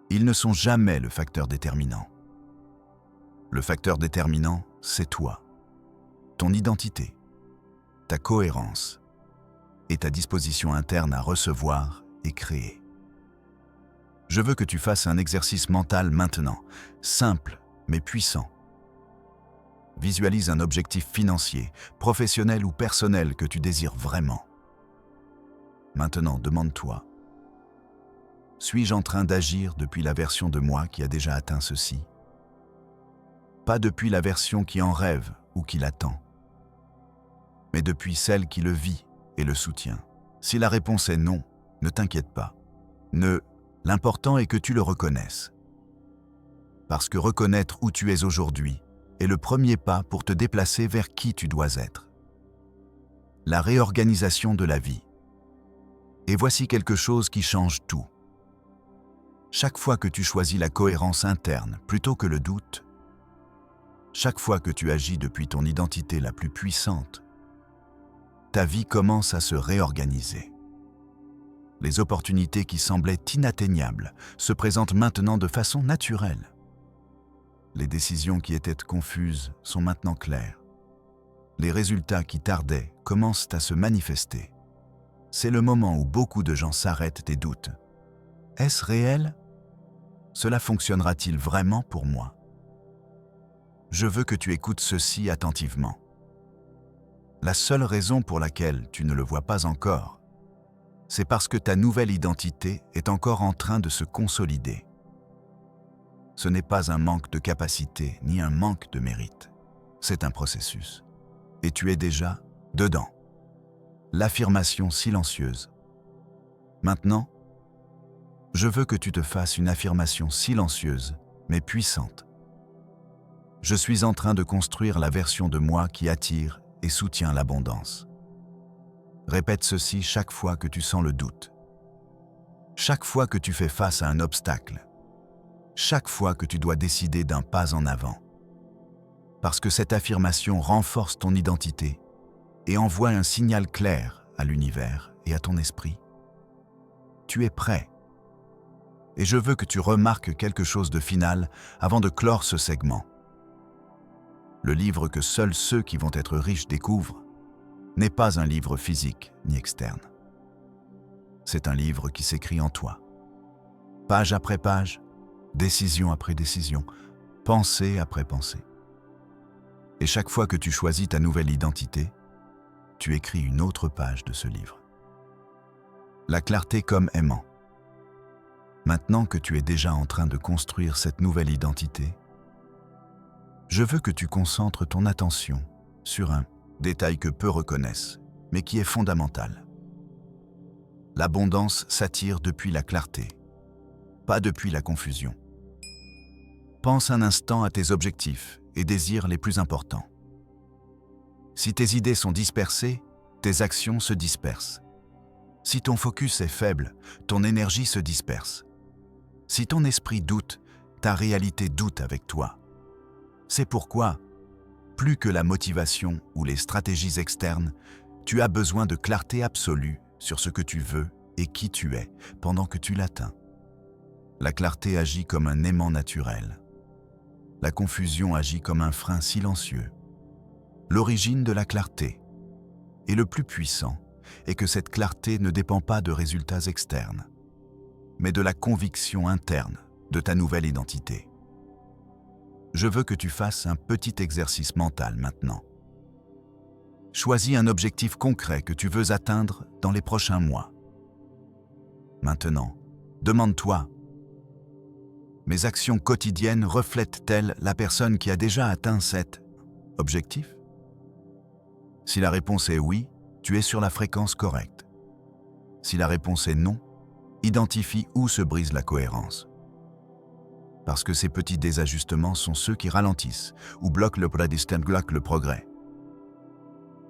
[SPEAKER 1] ils ne sont jamais le facteur déterminant. Le facteur déterminant, c'est toi, ton identité, ta cohérence et ta disposition interne à recevoir et créer. Je veux que tu fasses un exercice mental maintenant, simple mais puissant. Visualise un objectif financier, professionnel ou personnel que tu désires vraiment. Maintenant, demande-toi, suis-je en train d'agir depuis la version de moi qui a déjà atteint ceci? Pas depuis la version qui en rêve ou qui l'attend, mais depuis celle qui le vit et le soutient. Si la réponse est non, ne t'inquiète pas. L'important est que tu le reconnaisses. Parce que reconnaître où tu es aujourd'hui est le premier pas pour te déplacer vers qui tu dois être. La réorganisation de la vie. Et voici quelque chose qui change tout. Chaque fois que tu choisis la cohérence interne plutôt que le doute, chaque fois que tu agis depuis ton identité la plus puissante, ta vie commence à se réorganiser. Les opportunités qui semblaient inatteignables se présentent maintenant de façon naturelle. Les décisions qui étaient confuses sont maintenant claires. Les résultats qui tardaient commencent à se manifester. C'est le moment où beaucoup de gens s'arrêtent et doutent. Est-ce réel? Cela fonctionnera-t-il vraiment pour moi? Je veux que tu écoutes ceci attentivement. La seule raison pour laquelle tu ne le vois pas encore, c'est parce que ta nouvelle identité est encore en train de se consolider. Ce n'est pas un manque de capacité ni un manque de mérite. C'est un processus. Et tu es déjà dedans. L'affirmation silencieuse. Maintenant, je veux que tu te fasses une affirmation silencieuse, mais puissante. Je suis en train de construire la version de moi qui attire et soutient l'abondance. Répète ceci chaque fois que tu sens le doute. Chaque fois que tu fais face à un obstacle. Chaque fois que tu dois décider d'un pas en avant. Parce que cette affirmation renforce ton identité et envoie un signal clair à l'univers et à ton esprit. Tu es prêt. Et je veux que tu remarques quelque chose de final avant de clore ce segment. Le livre que seuls ceux qui vont être riches découvrent n'est pas un livre physique ni externe. C'est un livre qui s'écrit en toi. Page après page, décision après décision, pensée après pensée. Et chaque fois que tu choisis ta nouvelle identité, tu écris une autre page de ce livre. La clarté comme aimant. Maintenant que tu es déjà en train de construire cette nouvelle identité, je veux que tu concentres ton attention sur un détail que peu reconnaissent, mais qui est fondamental. L'abondance s'attire depuis la clarté, pas depuis la confusion. Pense un instant à tes objectifs et désirs les plus importants. Si tes idées sont dispersées, tes actions se dispersent. Si ton focus est faible, ton énergie se disperse. Si ton esprit doute, ta réalité doute avec toi. C'est pourquoi, plus que la motivation ou les stratégies externes, tu as besoin de clarté absolue sur ce que tu veux et qui tu es pendant que tu l'atteins. La clarté agit comme un aimant naturel. La confusion agit comme un frein silencieux. L'origine de la clarté est le plus puissant et que cette clarté ne dépend pas de résultats externes, mais de la conviction interne de ta nouvelle identité. Je veux que tu fasses un petit exercice mental maintenant. Choisis un objectif concret que tu veux atteindre dans les prochains mois. Maintenant, demande-toi, mes actions quotidiennes reflètent-elles la personne qui a déjà atteint cet objectif? Si la réponse est oui, tu es sur la fréquence correcte. Si la réponse est non, identifie où se brise la cohérence. Parce que ces petits désajustements sont ceux qui ralentissent ou bloquent le progrès.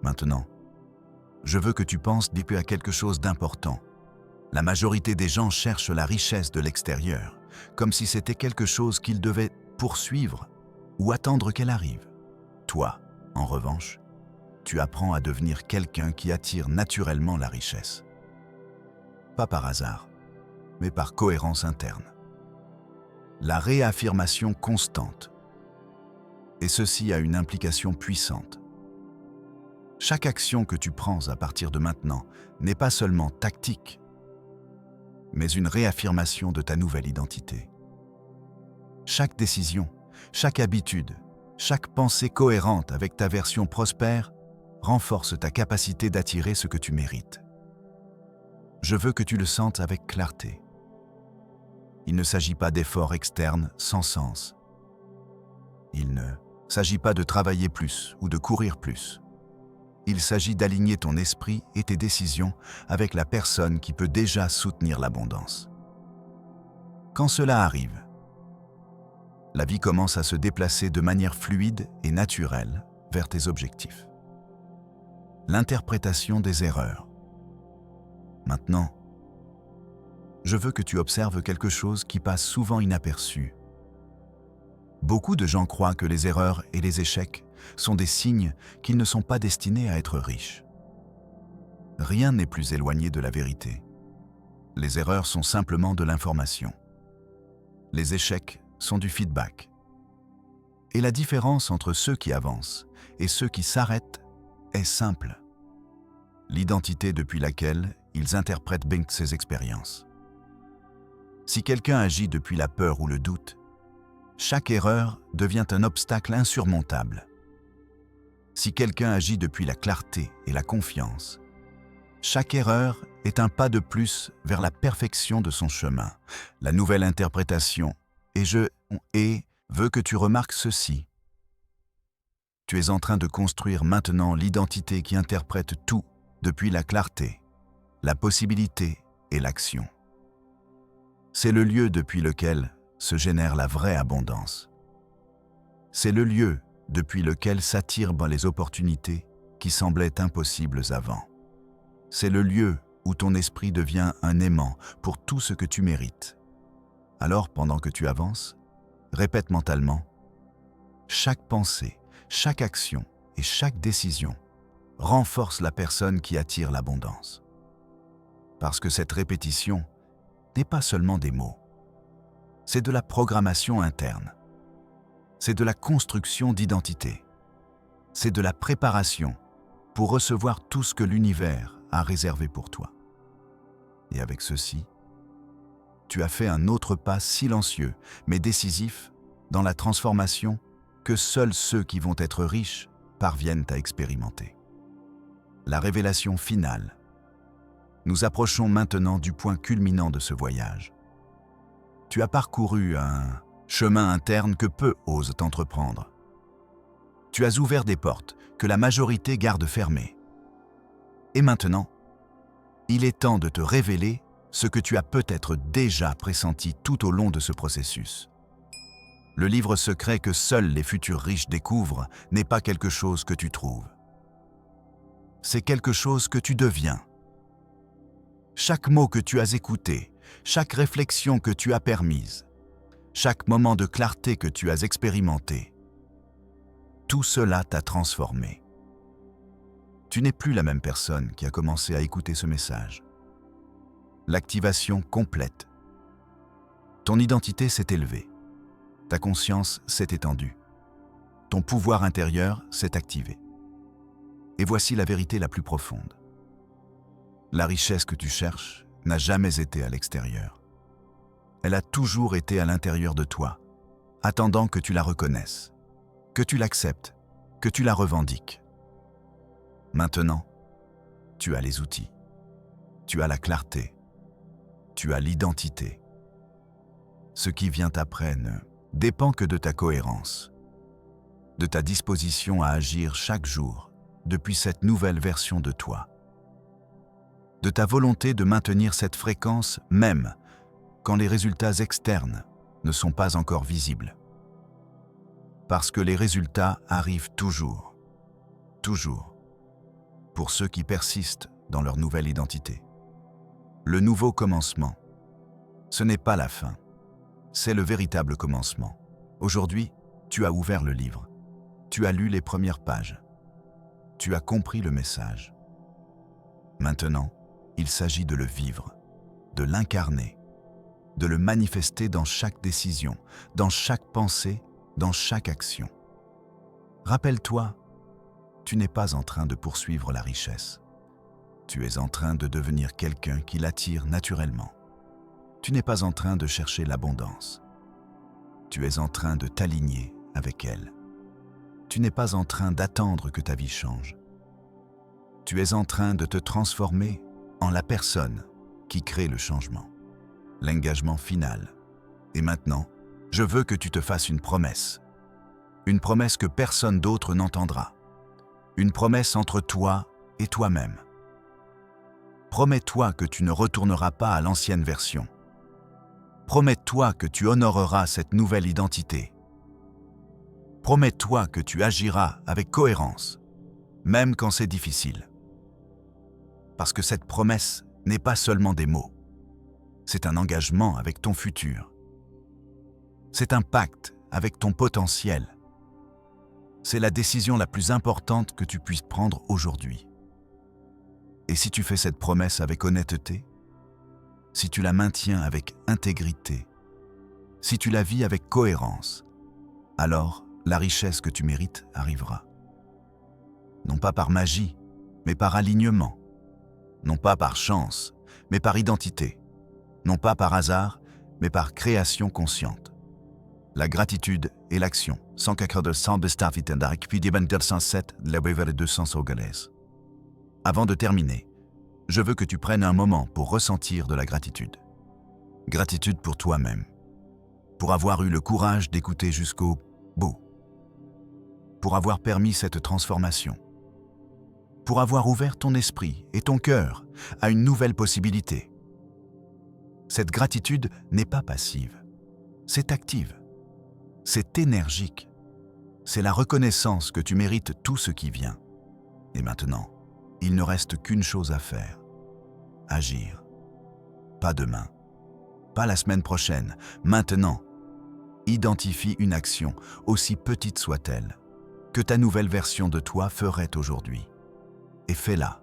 [SPEAKER 1] Maintenant, je veux que tu penses à quelque chose d'important. La majorité des gens cherchent la richesse de l'extérieur, comme si c'était quelque chose qu'ils devaient poursuivre ou attendre qu'elle arrive. Toi, en revanche, tu apprends à devenir quelqu'un qui attire naturellement la richesse. Pas par hasard, mais par cohérence interne. La réaffirmation constante. Et ceci a une implication puissante. Chaque action que tu prends à partir de maintenant n'est pas seulement tactique, mais une réaffirmation de ta nouvelle identité. Chaque décision, chaque habitude, chaque pensée cohérente avec ta version prospère renforce ta capacité d'attirer ce que tu mérites. Je veux que tu le sentes avec clarté. Il ne s'agit pas d'efforts externes sans sens. Il ne s'agit pas de travailler plus ou de courir plus. Il s'agit d'aligner ton esprit et tes décisions avec la personne qui peut déjà soutenir l'abondance. Quand cela arrive, la vie commence à se déplacer de manière fluide et naturelle vers tes objectifs. L'interprétation des erreurs. Maintenant, je veux que tu observes quelque chose qui passe souvent inaperçu. Beaucoup de gens croient que les erreurs et les échecs sont des signes qu'ils ne sont pas destinés à être riches. Rien n'est plus éloigné de la vérité. Les erreurs sont simplement de l'information. Les échecs sont du feedback. Et la différence entre ceux qui avancent et ceux qui s'arrêtent est simple. L'identité depuis laquelle ils interprètent bien ces expériences. Si quelqu'un agit depuis la peur ou le doute, chaque erreur devient un obstacle insurmontable. Si quelqu'un agit depuis la clarté et la confiance, chaque erreur est un pas de plus vers la perfection de son chemin, la nouvelle interprétation. Et je veux que tu remarques ceci. Tu es en train de construire maintenant l'identité qui interprète tout depuis la clarté, la possibilité et l'action. C'est le lieu depuis lequel se génère la vraie abondance. C'est le lieu depuis lequel s'attirent les opportunités qui semblaient impossibles avant. C'est le lieu où ton esprit devient un aimant pour tout ce que tu mérites. Alors, pendant que tu avances, répète mentalement « Chaque pensée, chaque action et chaque décision renforce la personne qui attire l'abondance. » Parce que cette répétition n'est pas seulement des mots. C'est de la programmation interne. C'est de la construction d'identité. C'est de la préparation pour recevoir tout ce que l'univers a réservé pour toi. Et avec ceci, tu as fait un autre pas silencieux mais décisif dans la transformation que seuls ceux qui vont être riches parviennent à expérimenter. La révélation finale. Nous approchons maintenant du point culminant de ce voyage. Tu as parcouru un chemin interne que peu osent entreprendre. Tu as ouvert des portes que la majorité garde fermées. Et maintenant, Il est temps de te révéler ce que tu as peut-être déjà pressenti tout au long de ce processus. Le livre secret que seuls les futurs riches découvrent n'est pas quelque chose que tu trouves. C'est quelque chose que tu deviens. Chaque mot que tu as écouté, chaque réflexion que tu as permise, chaque moment de clarté que tu as expérimenté, tout cela t'a transformé. Tu n'es plus la même personne qui a commencé à écouter ce message. L'activation complète. Ton identité s'est élevée. Ta conscience s'est étendue. Ton pouvoir intérieur s'est activé. Et voici la vérité la plus profonde. La richesse que tu cherches n'a jamais été à l'extérieur. Elle a toujours été à l'intérieur de toi, attendant que tu la reconnaisses, que tu l'acceptes, que tu la revendiques. Maintenant, tu as les outils, tu as la clarté, tu as l'identité. Ce qui vient après ne dépend que de ta cohérence, de ta disposition à agir chaque jour depuis cette nouvelle version de toi, de ta volonté de maintenir cette fréquence même quand les résultats externes ne sont pas encore visibles. Parce que les résultats arrivent toujours, pour ceux qui persistent dans leur nouvelle identité. Le nouveau commencement, ce n'est pas la fin, c'est le véritable commencement. Aujourd'hui, tu as ouvert le livre, tu as lu les premières pages, tu as compris le message. Maintenant, il s'agit de le vivre, de l'incarner, de le manifester dans chaque décision, dans chaque pensée, dans chaque action. Rappelle-toi, tu n'es pas en train de poursuivre la richesse. Tu es en train de devenir quelqu'un qui l'attire naturellement. Tu n'es pas en train de chercher l'abondance. Tu es en train de t'aligner avec elle. Tu n'es pas en train d'attendre que ta vie change. Tu es en train de te transformer en la personne qui crée le changement, l'engagement final. Et maintenant, je veux que tu te fasses une promesse que personne d'autre n'entendra, une promesse entre toi et toi-même. Promets-toi que tu ne retourneras pas à l'ancienne version. Promets-toi que tu honoreras cette nouvelle identité. Promets-toi que tu agiras avec cohérence, même quand c'est difficile. Parce que cette promesse n'est pas seulement des mots. C'est un engagement avec ton futur. C'est un pacte avec ton potentiel. C'est la décision la plus importante que tu puisses prendre aujourd'hui. Et si tu fais cette promesse avec honnêteté, si tu la maintiens avec intégrité, si tu la vis avec cohérence, alors la richesse que tu mérites arrivera. Non pas par magie, mais par alignement. Non pas par chance, mais par identité. Non pas par hasard, mais par création consciente. La gratitude et l'action. 207. Avant de terminer, je veux que tu prennes un moment pour ressentir de la gratitude. Gratitude pour toi-même, pour avoir eu le courage d'écouter jusqu'au bout, pour avoir permis cette transformation, pour avoir ouvert ton esprit et ton cœur à une nouvelle possibilité. Cette gratitude n'est pas passive, c'est active, c'est énergique, c'est la reconnaissance que tu mérites tout ce qui vient. Et maintenant, il ne reste qu'une chose à faire, agir. Pas demain, pas la semaine prochaine, maintenant. Identifie une action, aussi petite soit-elle, que ta nouvelle version de toi ferait aujourd'hui. Et fais-la,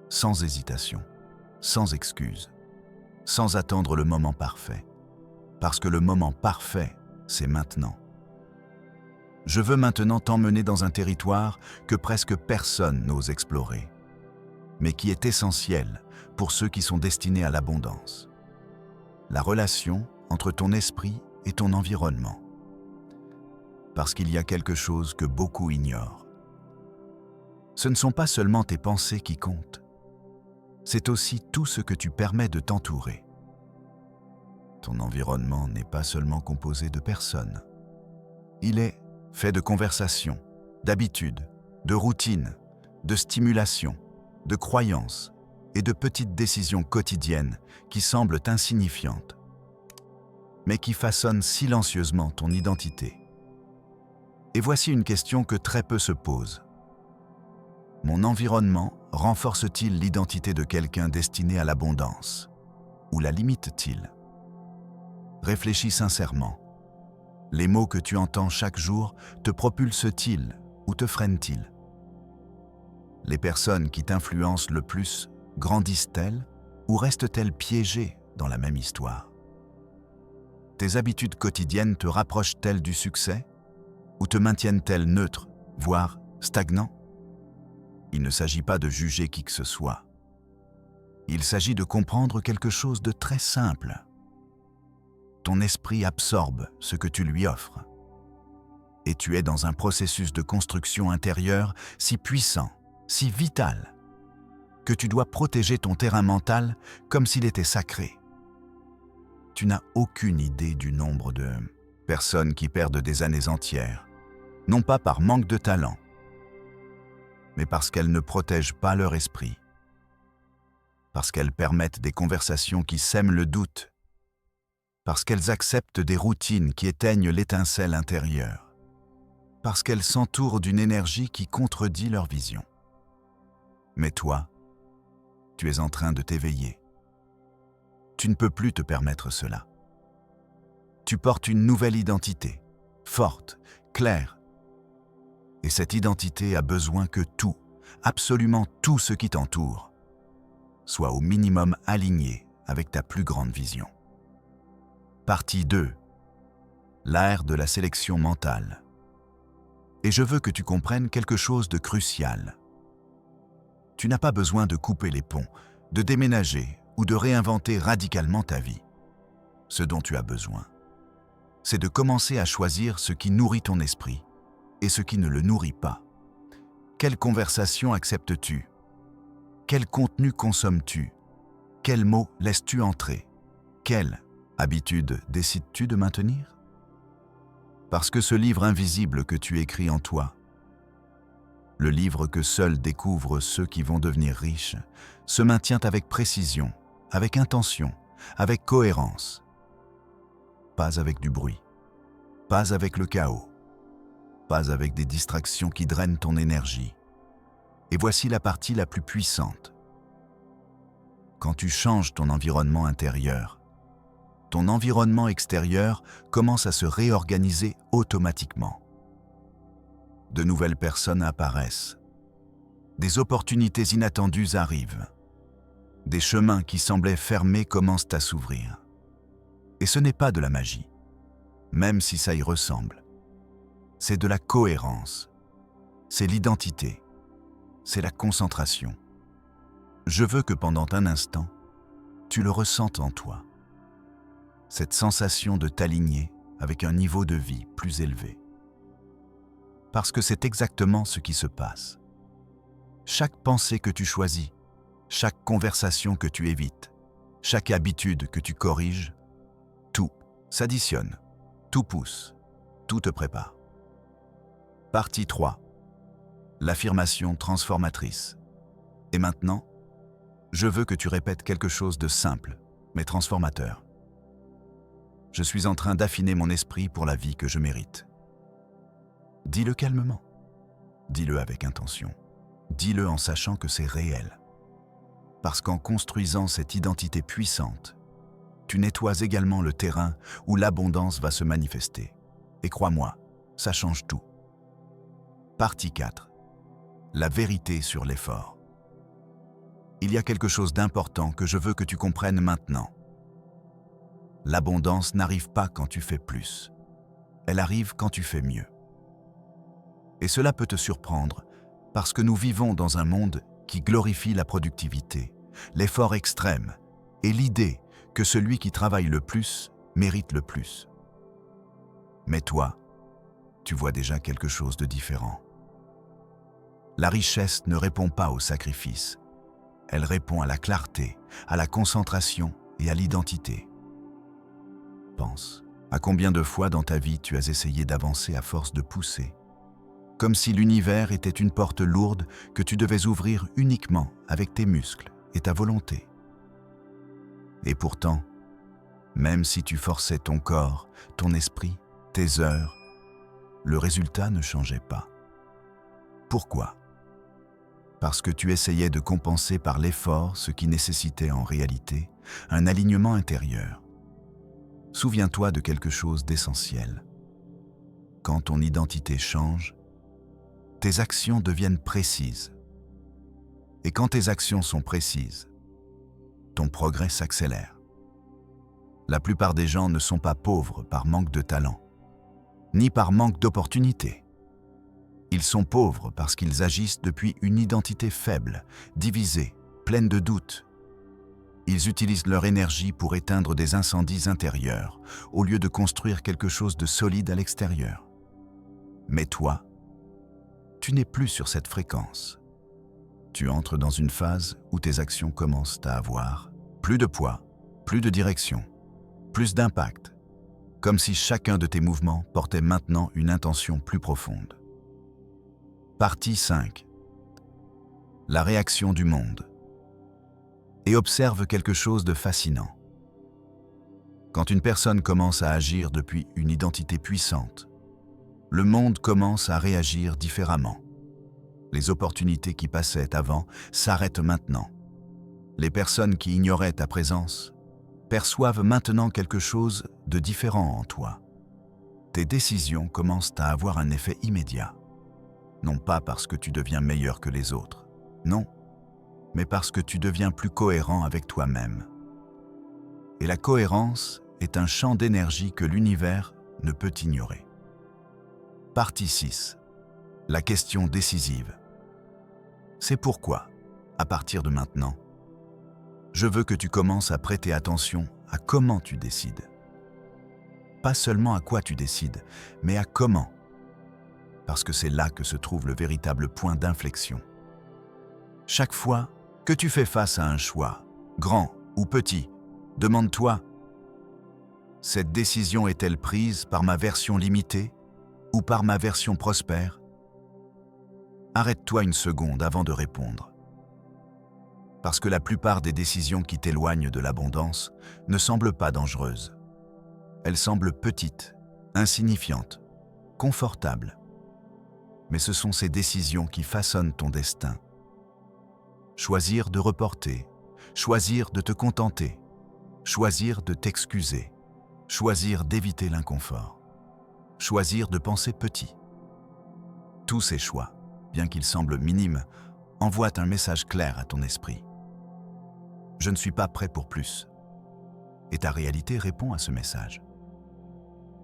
[SPEAKER 1] sans hésitation, sans excuse, sans attendre le moment parfait. Parce que le moment parfait, c'est maintenant. Je veux maintenant t'emmener dans un territoire que presque personne n'ose explorer, mais qui est essentiel pour ceux qui sont destinés à l'abondance. La relation entre ton esprit et ton environnement. Parce qu'il y a quelque chose que beaucoup ignorent. Ce ne sont pas seulement tes pensées qui comptent, c'est aussi tout ce que tu permets de t'entourer. Ton environnement n'est pas seulement composé de personnes. Il est fait de conversations, d'habitudes, de routines, de stimulation, de croyances et de petites décisions quotidiennes qui semblent insignifiantes, mais qui façonnent silencieusement ton identité. Et voici une question que très peu se posent. Mon environnement renforce-t-il l'identité de quelqu'un destiné à l'abondance, ou la limite-t-il? Réfléchis sincèrement. Les mots que tu entends chaque jour te propulsent-ils ou te freinent-ils? Les personnes qui t'influencent le plus grandissent-elles ou restent-elles piégées dans la même histoire? Tes habitudes quotidiennes te rapprochent-elles du succès ou te maintiennent-elles neutre, voire stagnant? Il ne s'agit pas de juger qui que ce soit. Il s'agit de comprendre quelque chose de très simple. Ton esprit absorbe ce que tu lui offres. Et tu es dans un processus de construction intérieure si puissant, si vital, que tu dois protéger ton terrain mental comme s'il était sacré. Tu n'as aucune idée du nombre de personnes qui perdent des années entières, non pas par manque de talent, mais parce qu'elles ne protègent pas leur esprit, parce qu'elles permettent des conversations qui sèment le doute, parce qu'elles acceptent des routines qui éteignent l'étincelle intérieure, parce qu'elles s'entourent d'une énergie qui contredit leur vision. Mais toi, tu es en train de t'éveiller. Tu ne peux plus te permettre cela. Tu portes une nouvelle identité, forte, claire. Et cette identité a besoin que tout, absolument tout ce qui t'entoure, soit au minimum aligné avec ta plus grande vision. Partie 2. L'art de la sélection mentale. Et je veux que tu comprennes quelque chose de crucial. Tu n'as pas besoin de couper les ponts, de déménager ou de réinventer radicalement ta vie. Ce dont tu as besoin, c'est de commencer à choisir ce qui nourrit ton esprit et ce qui ne le nourrit pas. Quelle conversation acceptes-tu? Quel contenu consommes-tu? Quels mots laisses-tu entrer? Quelle habitude décides-tu de maintenir? Parce que ce livre invisible que tu écris en toi, le livre que seuls découvrent ceux qui vont devenir riches, se maintient avec précision, avec intention, avec cohérence. Pas avec du bruit, pas avec le chaos, pas avec des distractions qui drainent ton énergie. Et voici la partie la plus puissante. Quand tu changes ton environnement intérieur, ton environnement extérieur commence à se réorganiser automatiquement. De nouvelles personnes apparaissent. Des opportunités inattendues arrivent. Des chemins qui semblaient fermés commencent à s'ouvrir. Et ce n'est pas de la magie, même si ça y ressemble. C'est de la cohérence. C'est l'identité. C'est la concentration. Je veux que pendant un instant, tu le ressentes en toi. Cette sensation de t'aligner avec un niveau de vie plus élevé. Parce que c'est exactement ce qui se passe. Chaque pensée que tu choisis, chaque conversation que tu évites, chaque habitude que tu corriges, tout s'additionne, tout pousse, tout te prépare. Partie 3. L'affirmation transformatrice. Et maintenant, je veux que tu répètes quelque chose de simple, mais transformateur. Je suis en train d'affiner mon esprit pour la vie que je mérite. Dis-le calmement. Dis-le avec intention. Dis-le en sachant que c'est réel. Parce qu'en construisant cette identité puissante, tu nettoies également le terrain où l'abondance va se manifester. Et crois-moi, ça change tout. Partie 4. La vérité sur l'effort. Il y a quelque chose d'important que je veux que tu comprennes maintenant. L'abondance n'arrive pas quand tu fais plus. Elle arrive quand tu fais mieux. Et cela peut te surprendre parce que nous vivons dans un monde qui glorifie la productivité, l'effort extrême et l'idée que celui qui travaille le plus mérite le plus. Mais toi, tu vois déjà quelque chose de différent. La richesse ne répond pas au sacrifice. Elle répond à la clarté, à la concentration et à l'identité. Pense à combien de fois dans ta vie tu as essayé d'avancer à force de pousser, comme si l'univers était une porte lourde que tu devais ouvrir uniquement avec tes muscles et ta volonté. Et pourtant, même si tu forçais ton corps, ton esprit, tes heures, le résultat ne changeait pas. Pourquoi ? Parce que tu essayais de compenser par l'effort ce qui nécessitait en réalité un alignement intérieur. Souviens-toi de quelque chose d'essentiel. Quand ton identité change, tes actions deviennent précises. Et quand tes actions sont précises, ton progrès s'accélère. La plupart des gens ne sont pas pauvres par manque de talent, ni par manque d'opportunités. Ils sont pauvres parce qu'ils agissent depuis une identité faible, divisée, pleine de doutes. Ils utilisent leur énergie pour éteindre des incendies intérieurs, au lieu de construire quelque chose de solide à l'extérieur. Mais toi, tu n'es plus sur cette fréquence. Tu entres dans une phase où tes actions commencent à avoir plus de poids, plus de direction, plus d'impact, comme si chacun de tes mouvements portait maintenant une intention plus profonde. Partie 5. La réaction du monde. Et observe quelque chose de fascinant. Quand une personne commence à agir depuis une identité puissante, le monde commence à réagir différemment. Les opportunités qui passaient avant s'arrêtent maintenant. Les personnes qui ignoraient ta présence perçoivent maintenant quelque chose de différent en toi. Tes décisions commencent à avoir un effet immédiat. Non pas parce que tu deviens meilleur que les autres, non, mais parce que tu deviens plus cohérent avec toi-même. Et la cohérence est un champ d'énergie que l'univers ne peut ignorer. Partie 6. La question décisive. C'est pourquoi, à partir de maintenant, je veux que tu commences à prêter attention à comment tu décides. Pas seulement à quoi tu décides, mais à comment. Parce que c'est là que se trouve le véritable point d'inflexion. Chaque fois que tu fais face à un choix, grand ou petit, demande-toi, cette décision est-elle prise par ma version limitée ou par ma version prospère ? Arrête-toi une seconde avant de répondre. Parce que la plupart des décisions qui t'éloignent de l'abondance ne semblent pas dangereuses. Elles semblent petites, insignifiantes, confortables. Mais ce sont ces décisions qui façonnent ton destin. Choisir de reporter, choisir de te contenter, choisir de t'excuser, choisir d'éviter l'inconfort, choisir de penser petit. Tous ces choix, bien qu'ils semblent minimes, envoient un message clair à ton esprit. Je ne suis pas prêt pour plus. Et ta réalité répond à ce message.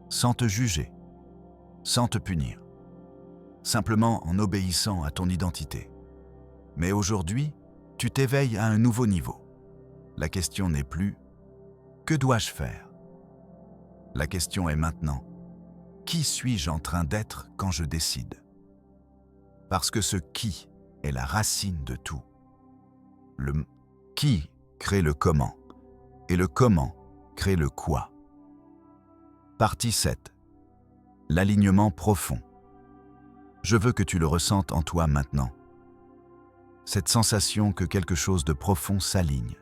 [SPEAKER 1] Sans te juger, sans te punir, simplement en obéissant à ton identité. Mais aujourd'hui, tu t'éveilles à un nouveau niveau. La question n'est plus « Que dois-je faire ?» La question est maintenant « Qui suis-je en train d'être quand je décide ?» Parce que ce « qui » est la racine de tout. Le « qui » crée le « comment » et le « comment » crée le « quoi ». Partie 7. L'alignement profond. Je veux que tu le ressentes en toi maintenant. Cette sensation que quelque chose de profond s'aligne.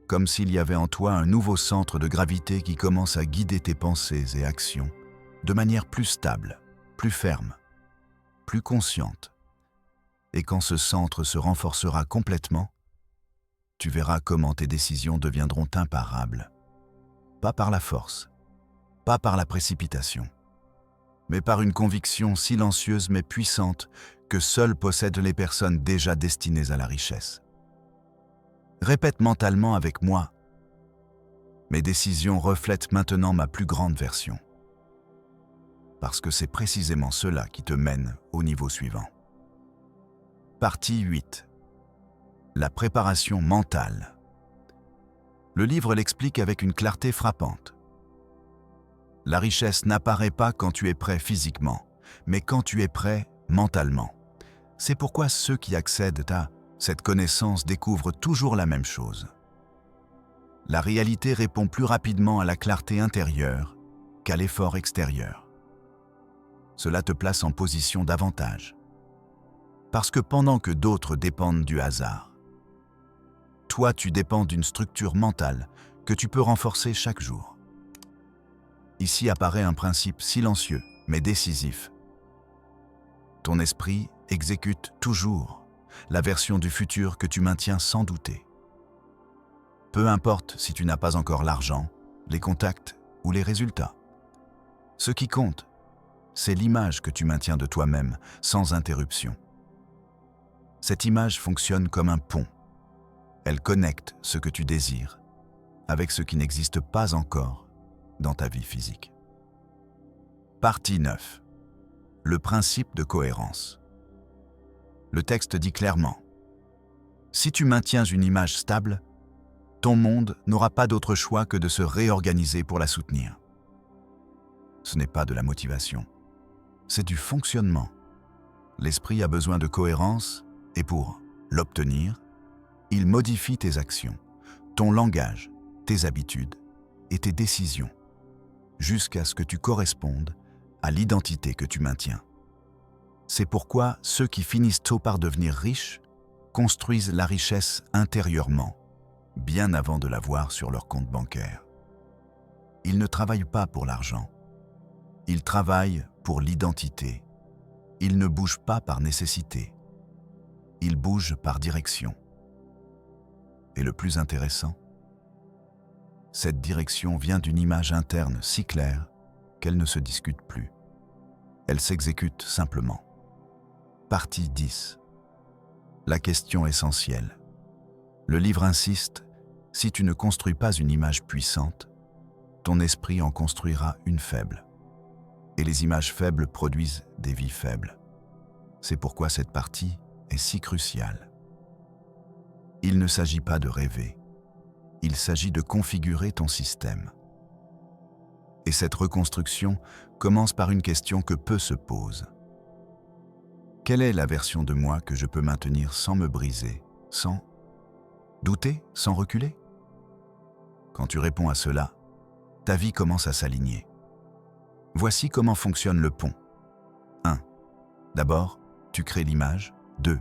[SPEAKER 1] Comme s'il y avait en toi un nouveau centre de gravité qui commence à guider tes pensées et actions de manière plus stable, plus ferme, plus consciente. Et quand ce centre se renforcera complètement, tu verras comment tes décisions deviendront imparables. Pas par la force, pas par la précipitation, mais par une conviction silencieuse mais puissante que seules possèdent les personnes déjà destinées à la richesse. Répète mentalement avec moi. Mes décisions reflètent maintenant ma plus grande version. Parce que c'est précisément cela qui te mène au niveau suivant. Partie 8. La préparation mentale. Le livre l'explique avec une clarté frappante. La richesse n'apparaît pas quand tu es prêt physiquement, mais quand tu es prêt mentalement. C'est pourquoi ceux qui accèdent à cette connaissance découvrent toujours la même chose. La réalité répond plus rapidement à la clarté intérieure qu'à l'effort extérieur. Cela te place en position d'avantage. Parce que pendant que d'autres dépendent du hasard, Toi, tu dépends d'une structure mentale que tu peux renforcer chaque jour. Ici apparaît un principe silencieux, mais décisif. Ton esprit exécute toujours la version du futur que tu maintiens sans douter. Peu importe si tu n'as pas encore l'argent, les contacts ou les résultats. Ce qui compte, c'est l'image que tu maintiens de toi-même sans interruption. Cette image fonctionne comme un pont. Elle connecte ce que tu désires avec ce qui n'existe pas encore dans ta vie physique. Partie 9. Le principe de cohérence. Le texte dit clairement : si tu maintiens une image stable, ton monde n'aura pas d'autre choix que de se réorganiser pour la soutenir. Ce n'est pas de la motivation, c'est du fonctionnement. L'esprit a besoin de cohérence et pour l'obtenir, il modifie tes actions, ton langage, tes habitudes et tes décisions, jusqu'à ce que tu correspondes à l'identité que tu maintiens. C'est pourquoi ceux qui finissent tôt par devenir riches construisent la richesse intérieurement, bien avant de la voir sur leur compte bancaire. Ils ne travaillent pas pour l'argent. Ils travaillent pour l'identité. Ils ne bougent pas par nécessité. Ils bougent par direction. Et le plus intéressant, cette direction vient d'une image interne si claire qu'elle ne se discute plus. Elle s'exécute simplement. Partie 10. La question essentielle. Le livre insiste, si tu ne construis pas une image puissante, ton esprit en construira une faible. Et les images faibles produisent des vies faibles. C'est pourquoi cette partie est si cruciale. Il ne s'agit pas de rêver, il s'agit de configurer ton système. Et cette reconstruction commence par une question que peu se posent. Quelle est la version de moi que je peux maintenir sans me briser, sans douter, sans reculer ? Quand tu réponds à cela, ta vie commence à s'aligner. Voici comment fonctionne le pont. 1. D'abord, tu crées l'image. 2.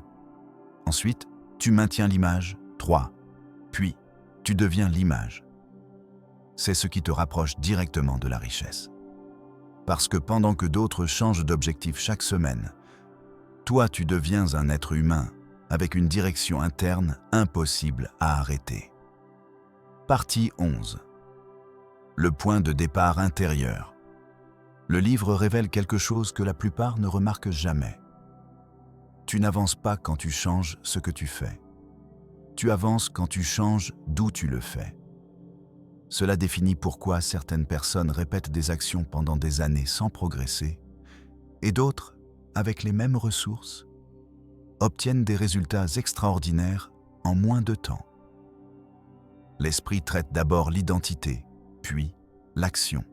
[SPEAKER 1] Ensuite, tu maintiens l'image. 3. Puis, tu deviens l'image. C'est ce qui te rapproche directement de la richesse. Parce que pendant que d'autres changent d'objectif chaque semaine, toi, tu deviens un être humain avec une direction interne impossible à arrêter. Partie 11. Le point de départ intérieur. Le livre révèle quelque chose que la plupart ne remarquent jamais. Tu n'avances pas quand tu changes ce que tu fais. Tu avances quand tu changes d'où tu le fais. Cela définit pourquoi certaines personnes répètent des actions pendant des années sans progresser, et d'autres, avec les mêmes ressources, obtiennent des résultats extraordinaires en moins de temps. L'esprit traite d'abord l'identité, puis l'action.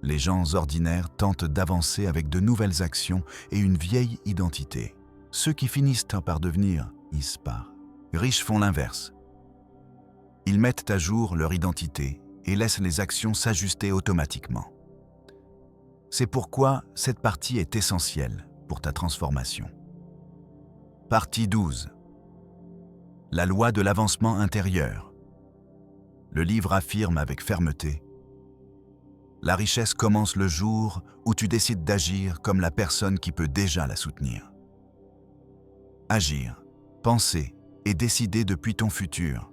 [SPEAKER 1] Les gens ordinaires tentent d'avancer avec de nouvelles actions et une vieille identité. Ceux qui finissent par devenir riches font l'inverse. Ils mettent à jour leur identité et laissent les actions s'ajuster automatiquement. C'est pourquoi cette partie est essentielle pour ta transformation. Partie 12. La loi de l'avancement intérieur. Le livre affirme avec fermeté : la richesse commence le jour où tu décides d'agir comme la personne qui peut déjà la soutenir. Agir, penser et décider depuis ton futur,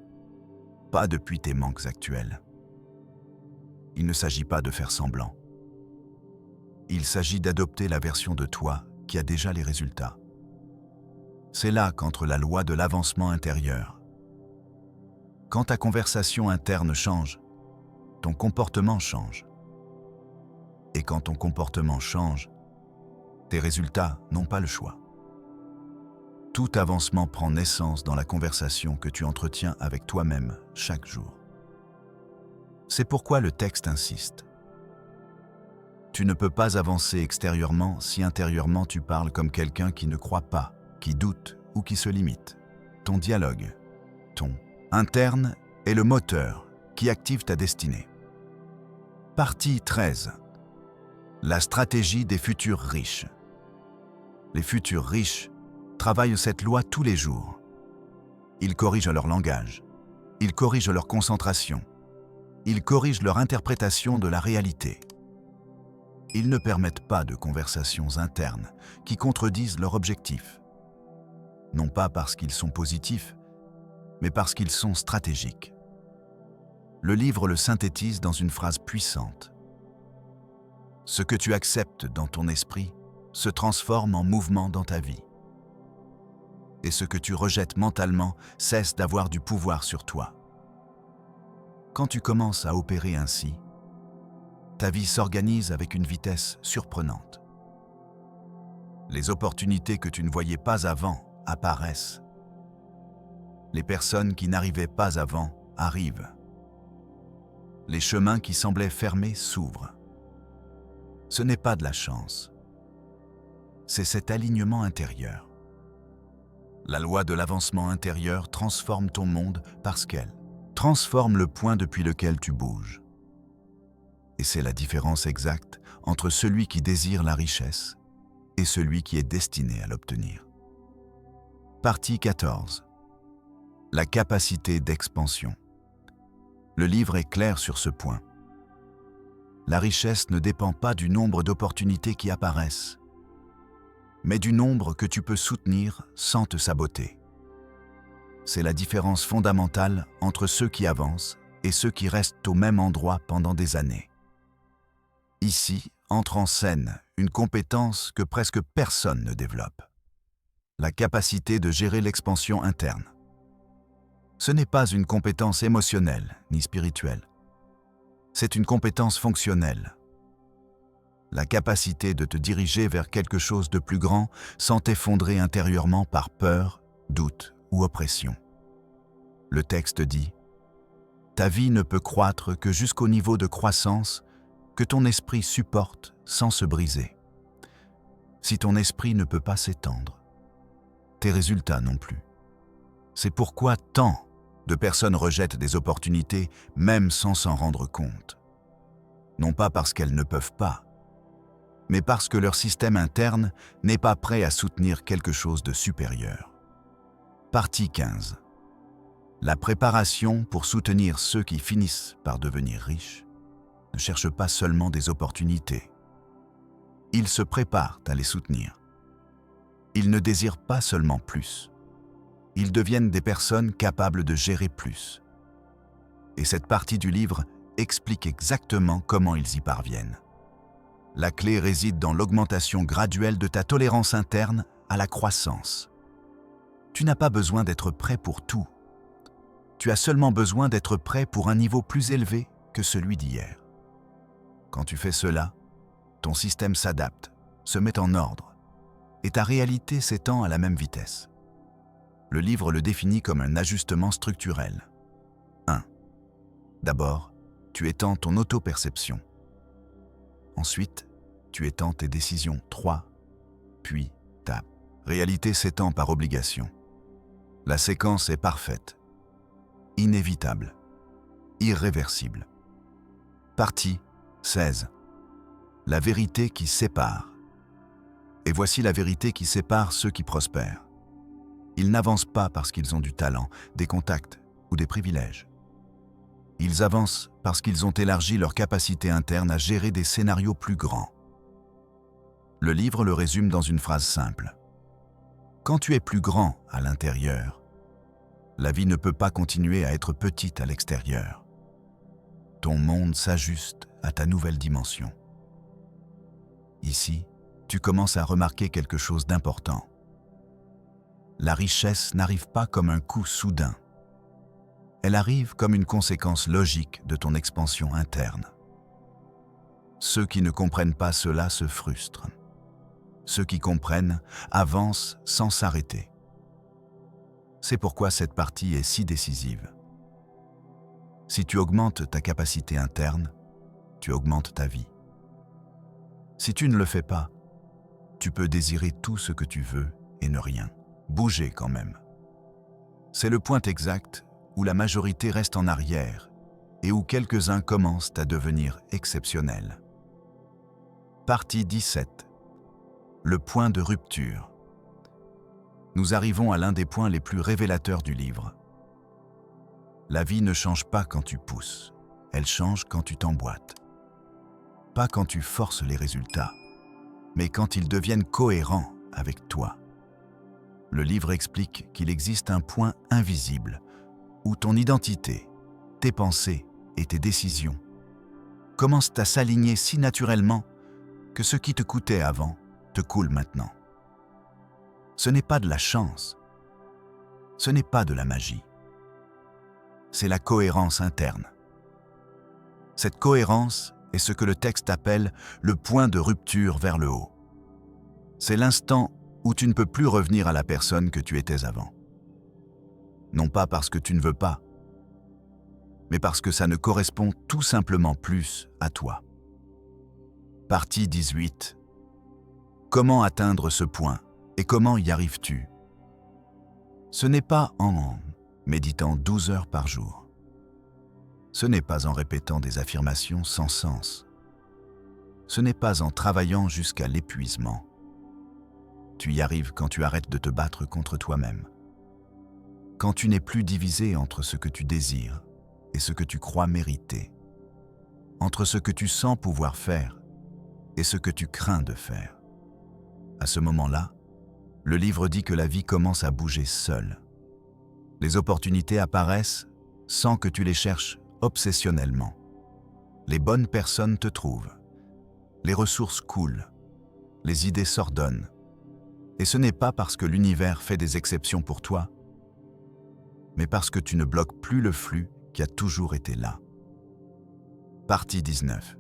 [SPEAKER 1] pas depuis tes manques actuels. Il ne s'agit pas de faire semblant. Il s'agit d'adopter la version de toi qui a déjà les résultats. C'est là qu'entre la loi de l'avancement intérieur. Quand ta conversation interne change, ton comportement change. Et quand ton comportement change, tes résultats n'ont pas le choix. Tout avancement prend naissance dans la conversation que tu entretiens avec toi-même chaque jour. C'est pourquoi le texte insiste. Tu ne peux pas avancer extérieurement si intérieurement tu parles comme quelqu'un qui ne croit pas, qui doute ou qui se limite. Ton dialogue, ton interne est le moteur qui active ta destinée. Partie 13. La stratégie des futurs riches. Les futurs riches travaillent cette loi tous les jours. Ils corrigent leur langage. Ils corrigent leur concentration. Ils corrigent leur interprétation de la réalité. Ils ne permettent pas de conversations internes qui contredisent leur objectif. Non pas parce qu'ils sont positifs, mais parce qu'ils sont stratégiques. Le livre le synthétise dans une phrase puissante. Ce que tu acceptes dans ton esprit se transforme en mouvement dans ta vie. Et ce que tu rejettes mentalement cesse d'avoir du pouvoir sur toi. Quand tu commences à opérer ainsi, ta vie s'organise avec une vitesse surprenante. Les opportunités que tu ne voyais pas avant apparaissent. Les personnes qui n'arrivaient pas avant arrivent. Les chemins qui semblaient fermés s'ouvrent. Ce n'est pas de la chance. C'est cet alignement intérieur. La loi de l'avancement intérieur transforme ton monde parce qu'elle transforme le point depuis lequel tu bouges. Et c'est la différence exacte entre celui qui désire la richesse et celui qui est destiné à l'obtenir. Partie 14. La capacité d'expansion. Le livre est clair sur ce point. La richesse ne dépend pas du nombre d'opportunités qui apparaissent, mais du nombre que tu peux soutenir sans te saboter. C'est la différence fondamentale entre ceux qui avancent et ceux qui restent au même endroit pendant des années. Ici entre en scène une compétence que presque personne ne développe. La capacité de gérer l'expansion interne. Ce n'est pas une compétence émotionnelle ni spirituelle. C'est une compétence fonctionnelle. La capacité de te diriger vers quelque chose de plus grand sans t'effondrer intérieurement par peur, doute ou oppression. Le texte dit « Ta vie ne peut croître que jusqu'au niveau de croissance que ton esprit supporte sans se briser. Si ton esprit ne peut pas s'étendre, tes résultats non plus. C'est pourquoi tant de personnes rejettent des opportunités même sans s'en rendre compte. Non pas parce qu'elles ne peuvent pas, mais parce que leur système interne n'est pas prêt à soutenir quelque chose de supérieur. Partie 15. La préparation pour soutenir ceux qui finissent par devenir riches ne cherche pas seulement des opportunités. Ils se préparent à les soutenir. Ils ne désirent pas seulement plus. Ils deviennent des personnes capables de gérer plus. Et cette partie du livre explique exactement comment ils y parviennent. La clé réside dans l'augmentation graduelle de ta tolérance interne à la croissance. Tu n'as pas besoin d'être prêt pour tout. Tu as seulement besoin d'être prêt pour un niveau plus élevé que celui d'hier. Quand tu fais cela, ton système s'adapte, se met en ordre, et ta réalité s'étend à la même vitesse. Le livre le définit comme un ajustement structurel. 1. D'abord, tu étends ton auto-perception. Ensuite, tu étends tes décisions. 3. Puis, ta réalité s'étend par obligation. La séquence est parfaite, inévitable, irréversible. Partie 16. La vérité qui sépare. Et voici la vérité qui sépare ceux qui prospèrent. Ils n'avancent pas parce qu'ils ont du talent, des contacts ou des privilèges. Ils avancent parce qu'ils ont élargi leur capacité interne à gérer des scénarios plus grands. Le livre le résume dans une phrase simple. Quand tu es plus grand à l'intérieur, la vie ne peut pas continuer à être petite à l'extérieur. Ton monde s'ajuste à ta nouvelle dimension. Ici, tu commences à remarquer quelque chose d'important. La richesse n'arrive pas comme un coup soudain. Elle arrive comme une conséquence logique de ton expansion interne. Ceux qui ne comprennent pas cela se frustrent. Ceux qui comprennent avancent sans s'arrêter. C'est pourquoi cette partie est si décisive. Si tu augmentes ta capacité interne, tu augmentes ta vie. Si tu ne le fais pas, tu peux désirer tout ce que tu veux et ne rien. Bouger quand même. C'est le point exact où la majorité reste en arrière et où quelques-uns commencent à devenir exceptionnels. Partie 17. Le point de rupture. nous arrivons à l'un des points les plus révélateurs du livre. La vie ne change pas quand tu pousses, elle change quand tu t'emboîtes. Pas quand tu forces les résultats, mais quand ils deviennent cohérents avec toi. Le livre explique qu'il existe un point invisible où ton identité, tes pensées et tes décisions commencent à s'aligner si naturellement que ce qui te coûtait avant te coule maintenant. Ce n'est pas de la chance, ce n'est pas de la magie. C'est la cohérence interne. Cette cohérence est ce que le texte appelle le point de rupture vers le haut. C'est l'instant où tu ne peux plus revenir à la personne que tu étais avant. Non pas parce que tu ne veux pas, mais parce que ça ne correspond tout simplement plus à toi. Partie 18. Comment atteindre ce point et comment y arrives-tu? Ce n'est pas en méditant 12 heures par jour. Ce n'est pas en répétant des affirmations sans sens. Ce n'est pas en travaillant jusqu'à l'épuisement. Tu y arrives quand tu arrêtes de te battre contre toi-même. Quand tu n'es plus divisé entre ce que tu désires et ce que tu crois mériter. Entre ce que tu sens pouvoir faire et ce que tu crains de faire. À ce moment-là, le livre dit que la vie commence à bouger seule. Les opportunités apparaissent sans que tu les cherches obsessionnellement. Les bonnes personnes te trouvent. Les ressources coulent. Les idées s'ordonnent. Et ce n'est pas parce que l'univers fait des exceptions pour toi, mais parce que tu ne bloques plus le flux qui a toujours été là. Partie 19.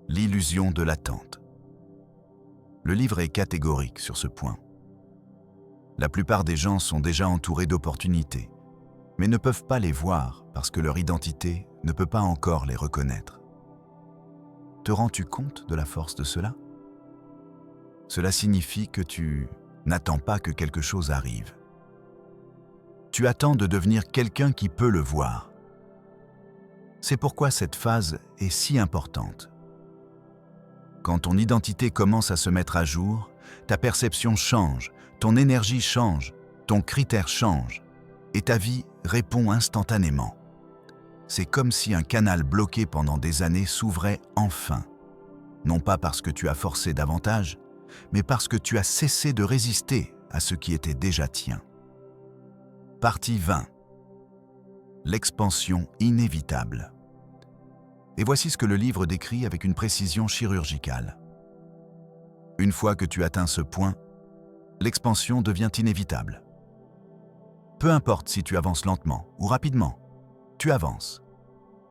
[SPEAKER 1] L'illusion de l'attente. Le livre est catégorique sur ce point. La plupart des gens sont déjà entourés d'opportunités, mais ne peuvent pas les voir parce que leur identité ne peut pas encore les reconnaître. Te rends-tu compte de la force de cela? Cela signifie que tu n'attends pas que quelque chose arrive. Tu attends de devenir quelqu'un qui peut le voir. C'est pourquoi cette phase est si importante. Quand ton identité commence à se mettre à jour, ta perception change, ton énergie change, ton critère change, et ta vie répond instantanément. C'est comme si un canal bloqué pendant des années s'ouvrait enfin. Non pas parce que tu as forcé davantage, mais parce que tu as cessé de résister à ce qui était déjà tien. Partie 20. L'expansion inévitable. Et voici ce que le livre décrit avec une précision chirurgicale. Une fois que tu atteins ce point, l'expansion devient inévitable. Peu importe si tu avances lentement ou rapidement, tu avances.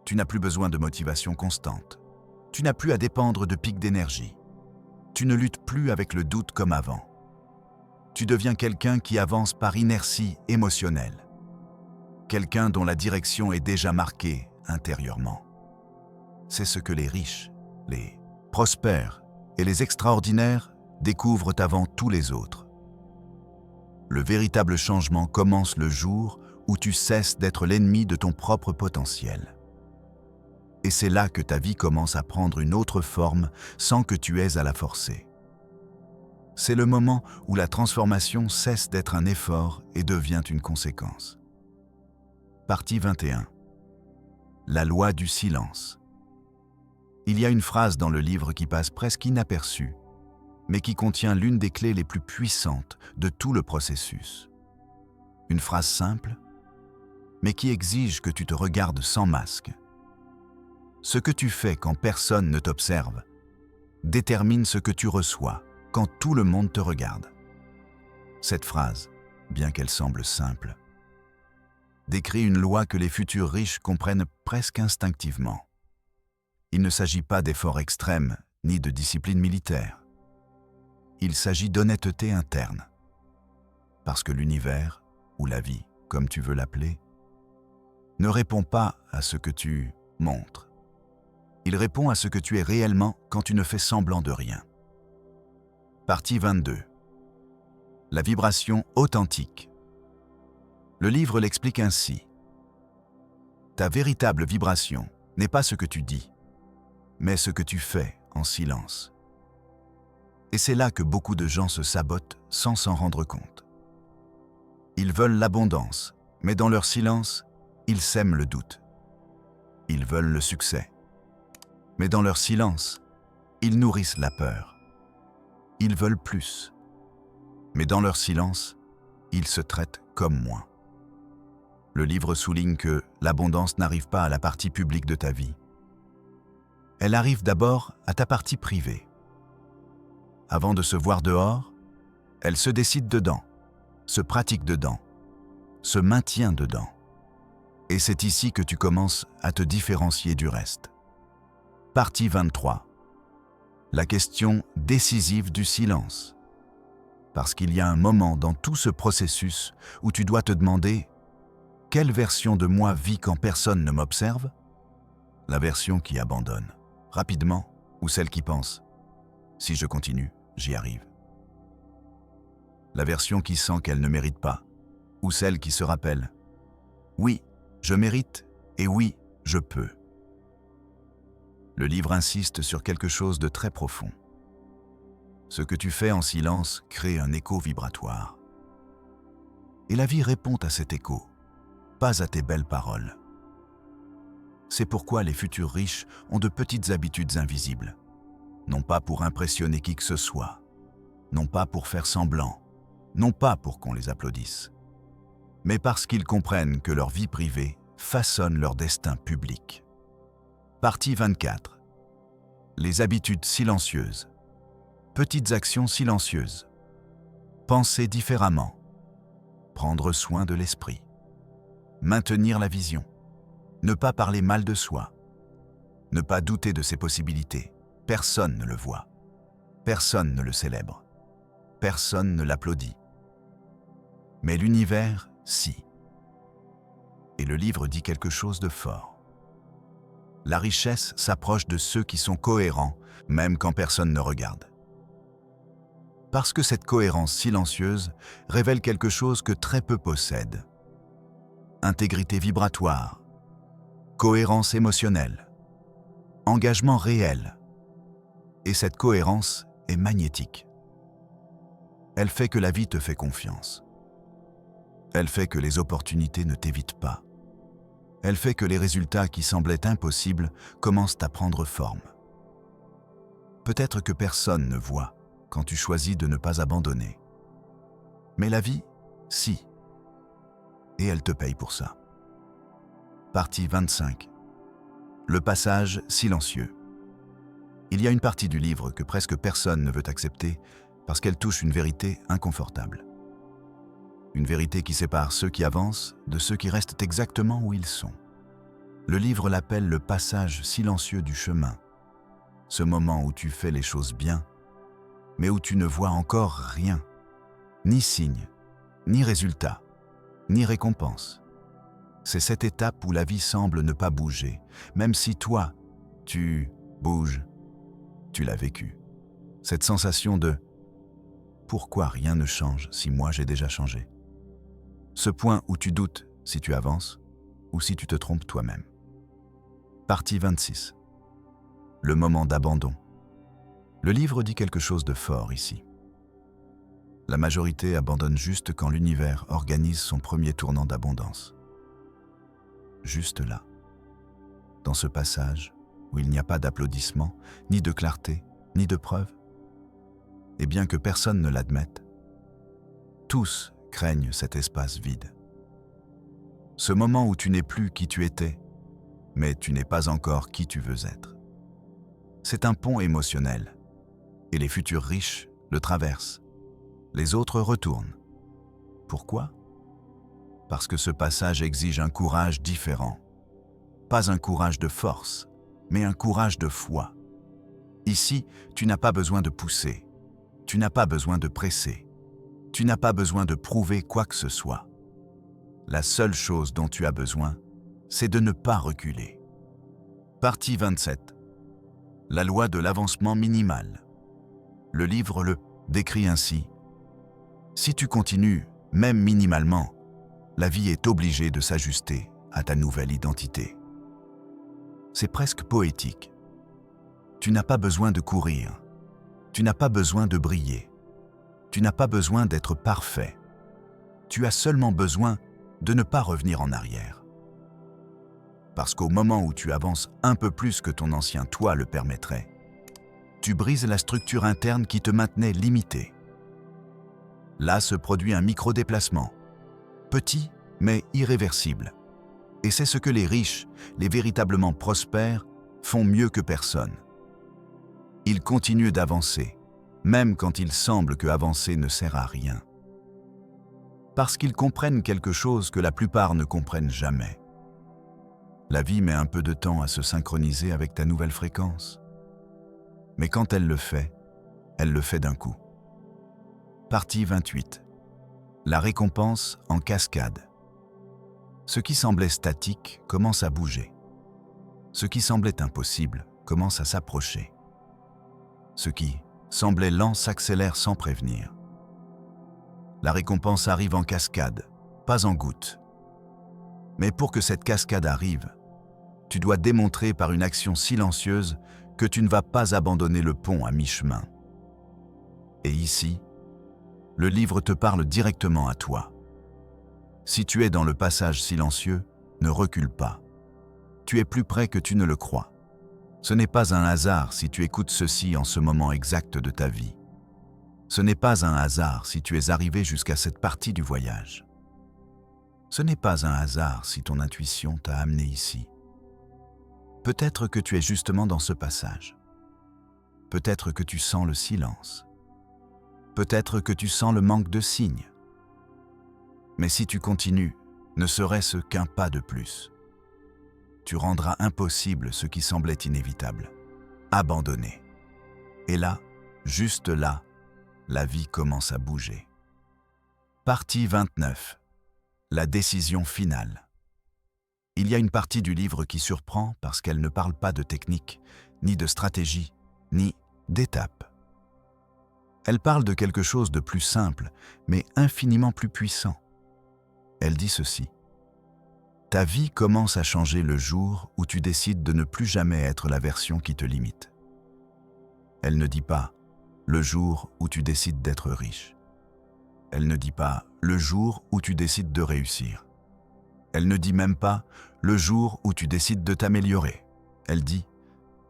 [SPEAKER 1] Tu n'as plus besoin de motivation constante. Tu n'as plus à dépendre de pics d'énergie. Tu ne luttes plus avec le doute comme avant. Tu deviens quelqu'un qui avance par inertie émotionnelle. Quelqu'un dont la direction est déjà marquée intérieurement. C'est ce que les riches, les prospères et les extraordinaires découvrent avant tous les autres. Le véritable changement commence le jour où tu cesses d'être l'ennemi de ton propre potentiel. Et c'est là que ta vie commence à prendre une autre forme sans que tu aies à la forcer. C'est le moment où la transformation cesse d'être un effort et devient une conséquence. Partie 21. La loi du silence. Il y a une phrase dans le livre qui passe presque inaperçue, mais qui contient l'une des clés les plus puissantes de tout le processus. Une phrase simple, mais qui exige que tu te regardes sans masque. Ce que tu fais quand personne ne t'observe détermine ce que tu reçois quand tout le monde te regarde. Cette phrase, bien qu'elle semble simple, décrit une loi que les futurs riches comprennent presque instinctivement. Il ne s'agit pas d'efforts extrêmes ni de discipline militaire. Il s'agit d'honnêteté interne. Parce que l'univers, ou la vie, comme tu veux l'appeler, ne répond pas à ce que tu montres. Il répond à ce que tu es réellement quand tu ne fais semblant de rien. Partie 22. La vibration authentique. Le livre l'explique ainsi. Ta véritable vibration n'est pas ce que tu dis, mais ce que tu fais en silence. Et c'est là que beaucoup de gens se sabotent sans s'en rendre compte. Ils veulent l'abondance, mais dans leur silence, ils sèment le doute. Ils veulent le succès, mais dans leur silence, ils nourrissent la peur. Ils veulent plus, mais dans leur silence, ils se traitent comme moins. Le livre souligne que l'abondance n'arrive pas à la partie publique de ta vie. Elle arrive d'abord à ta partie privée. Avant de se voir dehors, elle se décide dedans, se pratique dedans, se maintient dedans. Et c'est ici que tu commences à te différencier du reste. Partie 23. La question décisive du silence. Parce qu'il y a un moment dans tout ce processus où tu dois te demander « Quelle version de moi vit quand personne ne m'observe ?» La version qui abandonne, rapidement, ou celle qui pense « Si je continue, j'y arrive ». La version qui sent qu'elle ne mérite pas, ou celle qui se rappelle « Oui, je mérite et oui, je peux ». Le livre insiste sur quelque chose de très profond. Ce que tu fais en silence crée un écho vibratoire. Et la vie répond à cet écho, pas à tes belles paroles. C'est pourquoi les futurs riches ont de petites habitudes invisibles, non pas pour impressionner qui que ce soit, non pas pour faire semblant, non pas pour qu'on les applaudisse, mais parce qu'ils comprennent que leur vie privée façonne leur destin public. Partie 24. Les habitudes silencieuses. Petites actions silencieuses. Penser différemment. Prendre soin de l'esprit. Maintenir la vision. Ne pas parler mal de soi. Ne pas douter de ses possibilités. Personne ne le voit. Personne ne le célèbre. Personne ne l'applaudit. Mais l'univers, si. Et le livre dit quelque chose de fort. La richesse s'approche de ceux qui sont cohérents, même quand personne ne regarde. Parce que cette cohérence silencieuse révèle quelque chose que très peu possèdent. Intégrité vibratoire, cohérence émotionnelle, engagement réel. Et cette cohérence est magnétique. Elle fait que la vie te fait confiance. Elle fait que les opportunités ne t'évitent pas. Elle fait que les résultats qui semblaient impossibles commencent à prendre forme. Peut-être que personne ne voit quand tu choisis de ne pas abandonner. Mais la vie, si. Et elle te paye pour ça. Partie 25. Le passage silencieux. Il y a une partie du livre que presque personne ne veut accepter parce qu'elle touche une vérité inconfortable. Une vérité qui sépare ceux qui avancent de ceux qui restent exactement où ils sont. Le livre l'appelle le passage silencieux du chemin. Ce moment où tu fais les choses bien, mais où tu ne vois encore rien, ni signe, ni résultat, ni récompense. C'est cette étape où la vie semble ne pas bouger, même si toi, tu bouges. Tu l'as vécu. Cette sensation de « pourquoi rien ne change si moi j'ai déjà changé ?» Ce point où tu doutes si tu avances ou si tu te trompes toi-même. Partie 26. Le moment d'abandon. Le livre dit quelque chose de fort ici. La majorité abandonne juste quand l'univers organise son premier tournant d'abondance. Juste là, dans ce passage où il n'y a pas d'applaudissements, ni de clarté, ni de preuve. Et bien que personne ne l'admette, tous craignent cet espace vide. Ce moment où tu n'es plus qui tu étais, mais tu n'es pas encore qui tu veux être. C'est un pont émotionnel, et les futurs riches le traversent. Les autres retournent. Pourquoi ? Parce que ce passage exige un courage différent. Pas un courage de force, mais un courage de foi. Ici, tu n'as pas besoin de pousser. Tu n'as pas besoin de presser. Tu n'as pas besoin de prouver quoi que ce soit. La seule chose dont tu as besoin, c'est de ne pas reculer. Partie 27. La loi de l'avancement minimal. Le livre le décrit ainsi. Si tu continues, même minimalement, la vie est obligée de s'ajuster à ta nouvelle identité. C'est presque poétique. Tu n'as pas besoin de courir. Tu n'as pas besoin de briller. Tu n'as pas besoin d'être parfait. tu as seulement besoin de ne pas revenir en arrière. Parce qu'au moment où tu avances un peu plus que ton ancien toi le permettrait, tu brises la structure interne qui te maintenait limité. Là se produit un micro-déplacement, petit mais irréversible. Et c'est ce que les riches, les véritablement prospères, font mieux que personne. Ils continuent d'avancer, même quand il semble que avancer ne sert à rien. Parce qu'ils comprennent quelque chose que la plupart ne comprennent jamais. La vie met un peu de temps à se synchroniser avec ta nouvelle fréquence. Mais quand elle le fait d'un coup. Partie 28. La récompense en cascade. Ce qui semblait statique commence à bouger. Ce qui semblait impossible commence à s'approcher. Ce qui semblait lent s'accélère sans prévenir. La récompense arrive en cascade, pas en gouttes. Mais pour que cette cascade arrive, tu dois démontrer par une action silencieuse que tu ne vas pas abandonner le pont à mi-chemin. Et ici, le livre te parle directement à toi. Si tu es dans le passage silencieux, ne recule pas. Tu es plus près que tu ne le crois. Ce n'est pas un hasard si tu écoutes ceci en ce moment exact de ta vie. Ce n'est pas un hasard si tu es arrivé jusqu'à cette partie du voyage. Ce n'est pas un hasard si ton intuition t'a amené ici. Peut-être que tu es justement dans ce passage. Peut-être que tu sens le silence. Peut-être que tu sens le manque de signes. Mais si tu continues, ne serait-ce qu'un pas de plus, tu rendras impossible ce qui semblait inévitable, abandonner. Et là, juste là, la vie commence à bouger. Partie 29. La décision finale. Il y a une partie du livre qui surprend parce qu'elle ne parle pas de technique, ni de stratégie, ni d'étape. Elle parle de quelque chose de plus simple, mais infiniment plus puissant. Elle dit ceci. Ta vie commence à changer le jour où tu décides de ne plus jamais être la version qui te limite. Elle ne dit pas le jour où tu décides d'être riche. Elle ne dit pas le jour où tu décides de réussir. Elle ne dit même pas le jour où tu décides de t'améliorer. Elle dit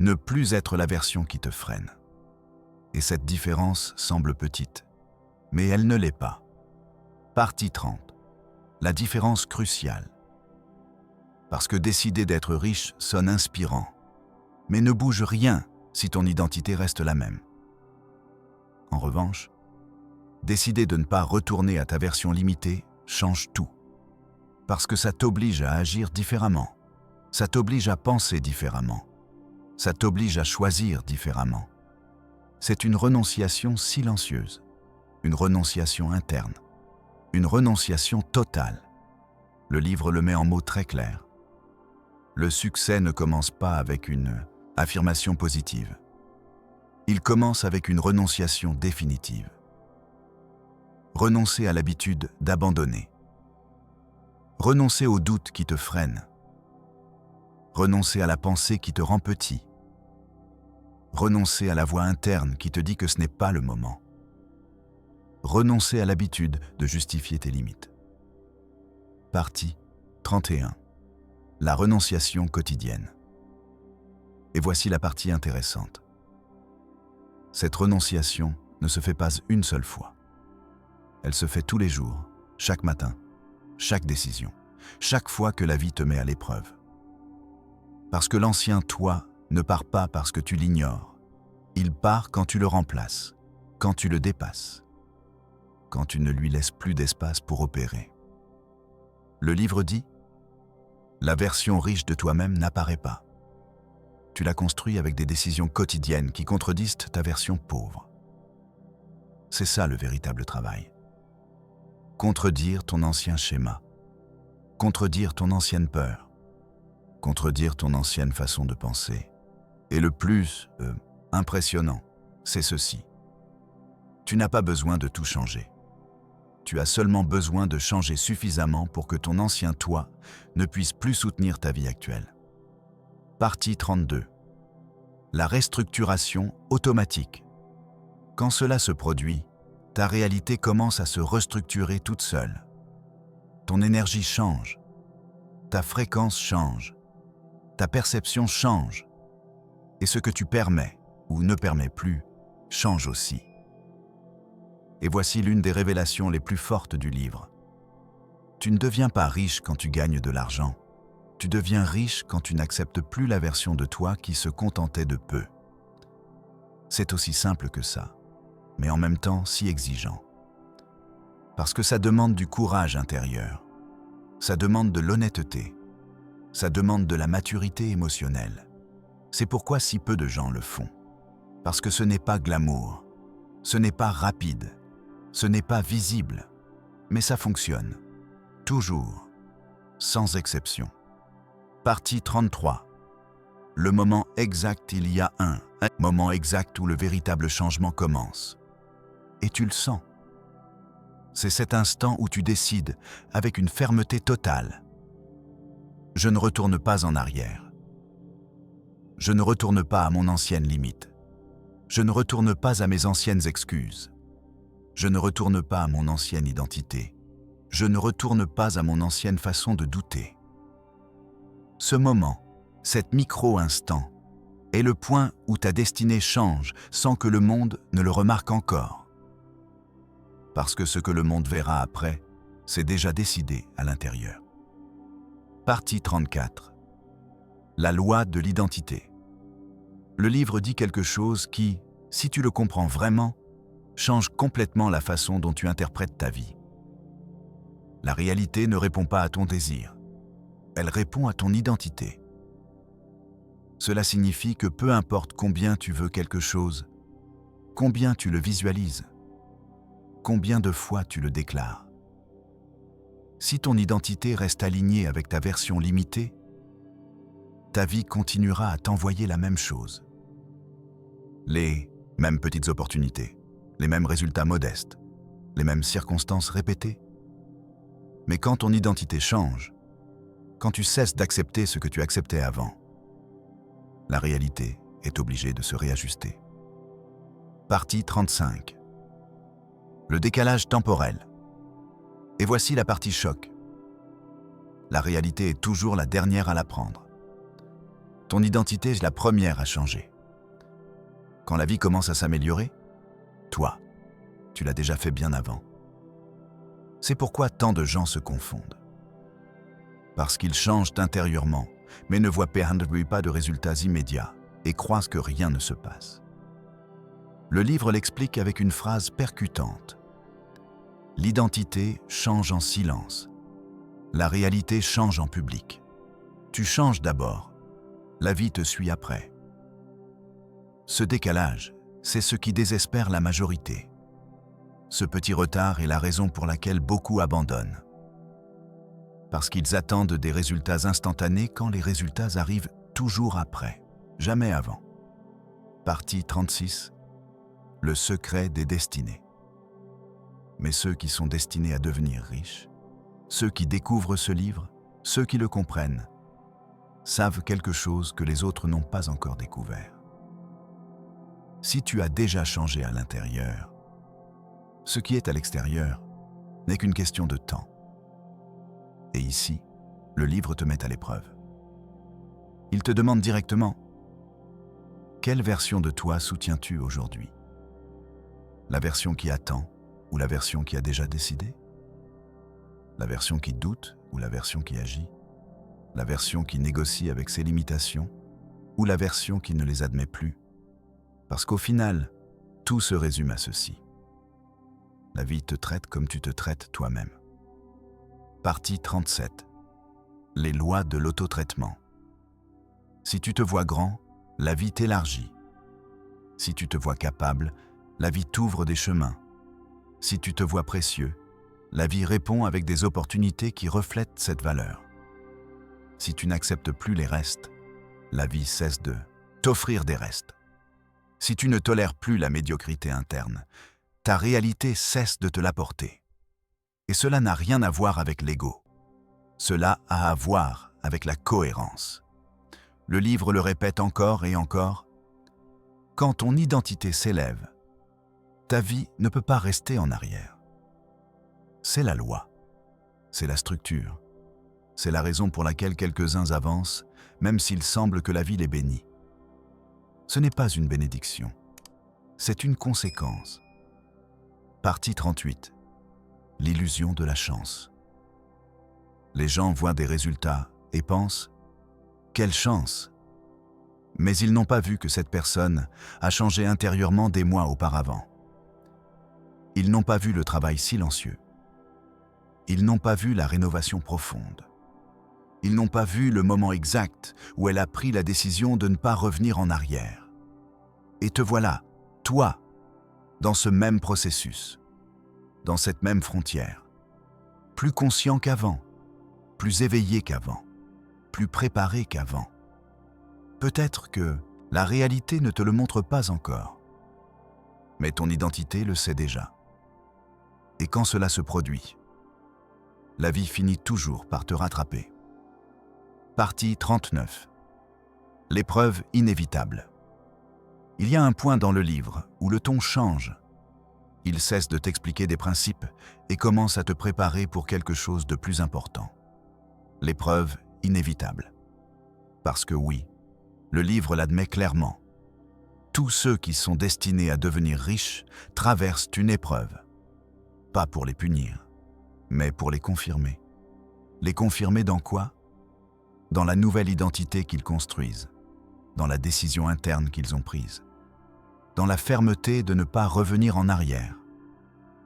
[SPEAKER 1] ne plus être la version qui te freine. Et cette différence semble petite, mais elle ne l'est pas. Partie 30. La différence cruciale. Parce que décider d'être riche sonne inspirant, mais ne bouge rien si ton identité reste la même. En revanche, décider de ne pas retourner à ta version limitée change tout. Parce que ça t'oblige à agir différemment, ça t'oblige à penser différemment, ça t'oblige à choisir différemment. C'est une renonciation silencieuse, une renonciation interne, une renonciation totale. Le livre le met en mots très clairs. Le succès ne commence pas avec une affirmation positive. Il commence avec une renonciation définitive. Renoncer à l'habitude d'abandonner. Renoncer aux doutes qui te freinent. Renoncer à la pensée qui te rend petit. Renoncer à la voix interne qui te dit que ce n'est pas le moment. Renoncer à l'habitude de justifier tes limites. Partie 31. La renonciation quotidienne. Et voici la partie intéressante. Cette renonciation ne se fait pas une seule fois. Elle se fait tous les jours, chaque matin, chaque décision, chaque fois que la vie te met à l'épreuve. Parce que l'ancien toi ne part pas parce que tu l'ignores. Il part quand tu le remplaces, quand tu le dépasses, quand tu ne lui laisses plus d'espace pour opérer. Le livre dit « La version riche de toi-même n'apparaît pas. Tu la construis avec des décisions quotidiennes qui contredisent ta version pauvre. » C'est ça le véritable travail. Contredire ton ancien schéma, contredire ton ancienne peur, contredire ton ancienne façon de penser. Et le plus impressionnant, c'est ceci. Tu n'as pas besoin de tout changer. Tu as seulement besoin de changer suffisamment pour que ton ancien toi ne puisse plus soutenir ta vie actuelle. Partie 32. La restructuration automatique. Quand cela se produit, ta réalité commence à se restructurer toute seule. ton énergie change, ta fréquence change, ta perception change, et ce que tu permets ou ne permets plus change aussi. Et voici l'une des révélations les plus fortes du livre. Tu ne deviens pas riche quand tu gagnes de l'argent. Tu deviens riche quand tu n'acceptes plus la version de toi qui se contentait de peu. C'est aussi simple que ça, mais en même temps si exigeant. Parce que ça demande du courage intérieur, ça demande de l'honnêteté, ça demande de la maturité émotionnelle. C'est pourquoi si peu de gens le font. Parce que ce n'est pas glamour, ce n'est pas rapide, ce n'est pas visible, mais ça fonctionne. Toujours, sans exception. Partie 33. Le moment exact, il y a un moment exact où le véritable changement commence. Et tu le sens. C'est cet instant où tu décides, avec une fermeté totale. Je ne retourne pas en arrière. Je ne retourne pas à mon ancienne limite. Je ne retourne pas à mes anciennes excuses. Je ne retourne pas à mon ancienne identité. Je ne retourne pas à mon ancienne façon de douter. Ce moment, cet micro-instant, est le point où ta destinée change sans que le monde ne le remarque encore. Parce que ce que le monde verra après, c'est déjà décidé à l'intérieur. Partie 34. La loi de l'identité. Le livre dit quelque chose qui, si tu le comprends vraiment, change complètement la façon dont tu interprètes ta vie. La réalité ne répond pas à ton désir. Elle répond à ton identité. Cela signifie que peu importe combien tu veux quelque chose, combien tu le visualises, combien de fois tu le déclares. Si ton identité reste alignée avec ta version limitée, ta vie continuera à t'envoyer la même chose. Les mêmes petites opportunités, les mêmes résultats modestes, les mêmes circonstances répétées. Mais quand ton identité change, quand tu cesses d'accepter ce que tu acceptais avant, la réalité est obligée de se réajuster. Partie 35. Le décalage temporel. Et voici la partie choc. La réalité est toujours la dernière à l'apprendre. Ton identité est la première à changer. Quand la vie commence à s'améliorer, toi, tu l'as déjà fait bien avant. C'est pourquoi tant de gens se confondent. Parce qu'ils changent intérieurement, mais ne voient pas de résultats immédiats et croient que rien ne se passe. Le livre l'explique avec une phrase percutante. L'identité change en silence. La réalité change en public. Tu changes d'abord. La vie te suit après. Ce décalage, c'est ce qui désespère la majorité. Ce petit retard est la raison pour laquelle beaucoup abandonnent. Parce qu'ils attendent des résultats instantanés quand les résultats arrivent toujours après, jamais avant. Partie 36. Le secret des destinées. Mais ceux qui sont destinés à devenir riches, ceux qui découvrent ce livre, ceux qui le comprennent, savent quelque chose que les autres n'ont pas encore découvert. Si tu as déjà changé à l'intérieur, ce qui est à l'extérieur n'est qu'une question de temps. Et ici, le livre te met à l'épreuve. Il te demande directement « Quelle version de toi soutiens-tu aujourd'hui ? La version qui attend ou la version qui a déjà décidé ? La version qui doute ou la version qui agit ? La version qui négocie avec ses limitations ou la version qui ne les admet plus ? Parce qu'au final, tout se résume à ceci. La vie te traite comme tu te traites toi-même. Partie 37. Les lois de l'autotraitement. Si tu te vois grand, la vie t'élargit. Si tu te vois capable, la vie t'ouvre des chemins. Si tu te vois précieux, la vie répond avec des opportunités qui reflètent cette valeur. Si tu n'acceptes plus les restes, la vie cesse de t'offrir des restes. Si tu ne tolères plus la médiocrité interne, ta réalité cesse de te l'apporter. Et cela n'a rien à voir avec l'ego. Cela a à voir avec la cohérence. Le livre le répète encore et encore. Quand ton identité s'élève, ta vie ne peut pas rester en arrière. C'est la loi. c'est la structure. C'est la raison pour laquelle quelques-uns avancent, même s'il semble que la vie les bénit. Ce n'est pas une bénédiction, c'est une conséquence. Partie 38. L'illusion de la chance. Les gens voient des résultats et pensent « Quelle chance !» Mais ils n'ont pas vu que cette personne a changé intérieurement des mois auparavant. Ils n'ont pas vu le travail silencieux. Ils n'ont pas vu la rénovation profonde. Ils n'ont pas vu le moment exact où elle a pris la décision de ne pas revenir en arrière. Et te voilà, toi, dans ce même processus, dans cette même frontière, plus conscient qu'avant, plus éveillé qu'avant, plus préparé qu'avant. Peut-être que la réalité ne te le montre pas encore, mais ton identité le sait déjà. Et quand cela se produit, la vie finit toujours par te rattraper. Partie 39. L'épreuve inévitable. Il y a un point dans le livre où le ton change. Il cesse de t'expliquer des principes et commence à te préparer pour quelque chose de plus important. L'épreuve inévitable. Parce que oui, le livre l'admet clairement. Tous ceux qui sont destinés à devenir riches traversent une épreuve. Pas pour les punir, mais pour les confirmer. Les confirmer dans quoi ? Dans la nouvelle identité qu'ils construisent, dans la décision interne qu'ils ont prise, dans la fermeté de ne pas revenir en arrière.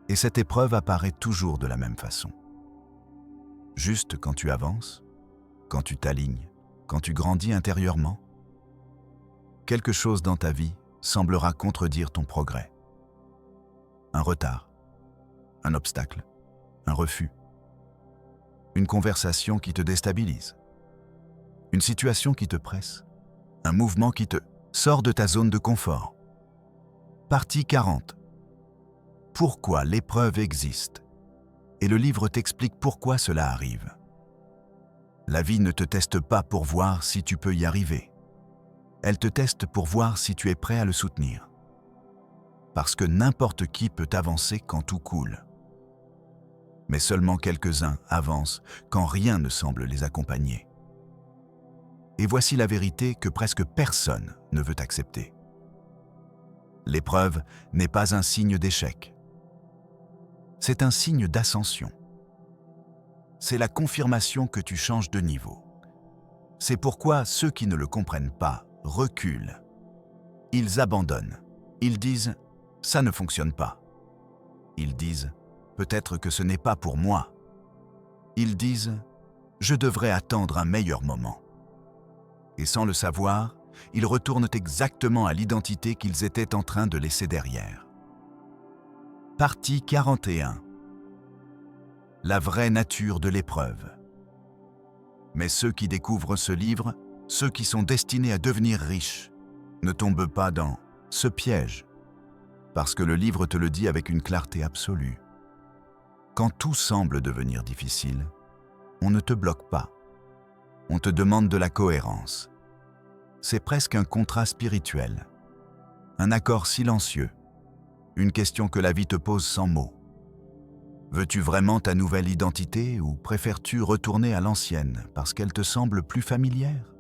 [SPEAKER 1] Et cette épreuve apparaît toujours de la même façon. Juste quand tu avances, quand tu t'alignes, quand tu grandis intérieurement, quelque chose dans ta vie semblera contredire ton progrès. Un retard, un obstacle, un refus, une conversation qui te déstabilise, une situation qui te presse, un mouvement qui te sort de ta zone de confort. Partie 40. Pourquoi l'épreuve existe ? Et le livre t'explique pourquoi cela arrive. La vie ne te teste pas pour voir si tu peux y arriver. Elle te teste pour voir si tu es prêt à le soutenir. Parce que n'importe qui peut avancer quand tout coule. Mais seulement quelques-uns avancent quand rien ne semble les accompagner. Et voici la vérité que presque personne ne veut accepter. L'épreuve n'est pas un signe d'échec. C'est un signe d'ascension. C'est la confirmation que tu changes de niveau. C'est pourquoi ceux qui ne le comprennent pas reculent. Ils abandonnent. Ils disent « ça ne fonctionne pas ». Ils disent « peut-être que ce n'est pas pour moi ». Ils disent « je devrais attendre un meilleur moment ». Et sans le savoir, ils retournent exactement à l'identité qu'ils étaient en train de laisser derrière. Partie 41. La vraie nature de l'épreuve. Mais ceux qui découvrent ce livre, ceux qui sont destinés à devenir riches, ne tombent pas dans ce piège, parce que le livre te le dit avec une clarté absolue. Quand tout semble devenir difficile, on ne te bloque pas. On te demande de la cohérence. C'est presque un contrat spirituel, un accord silencieux, une question que la vie te pose sans mots. Veux-tu vraiment ta nouvelle identité ou préfères-tu retourner à l'ancienne parce qu'elle te semble plus familière ?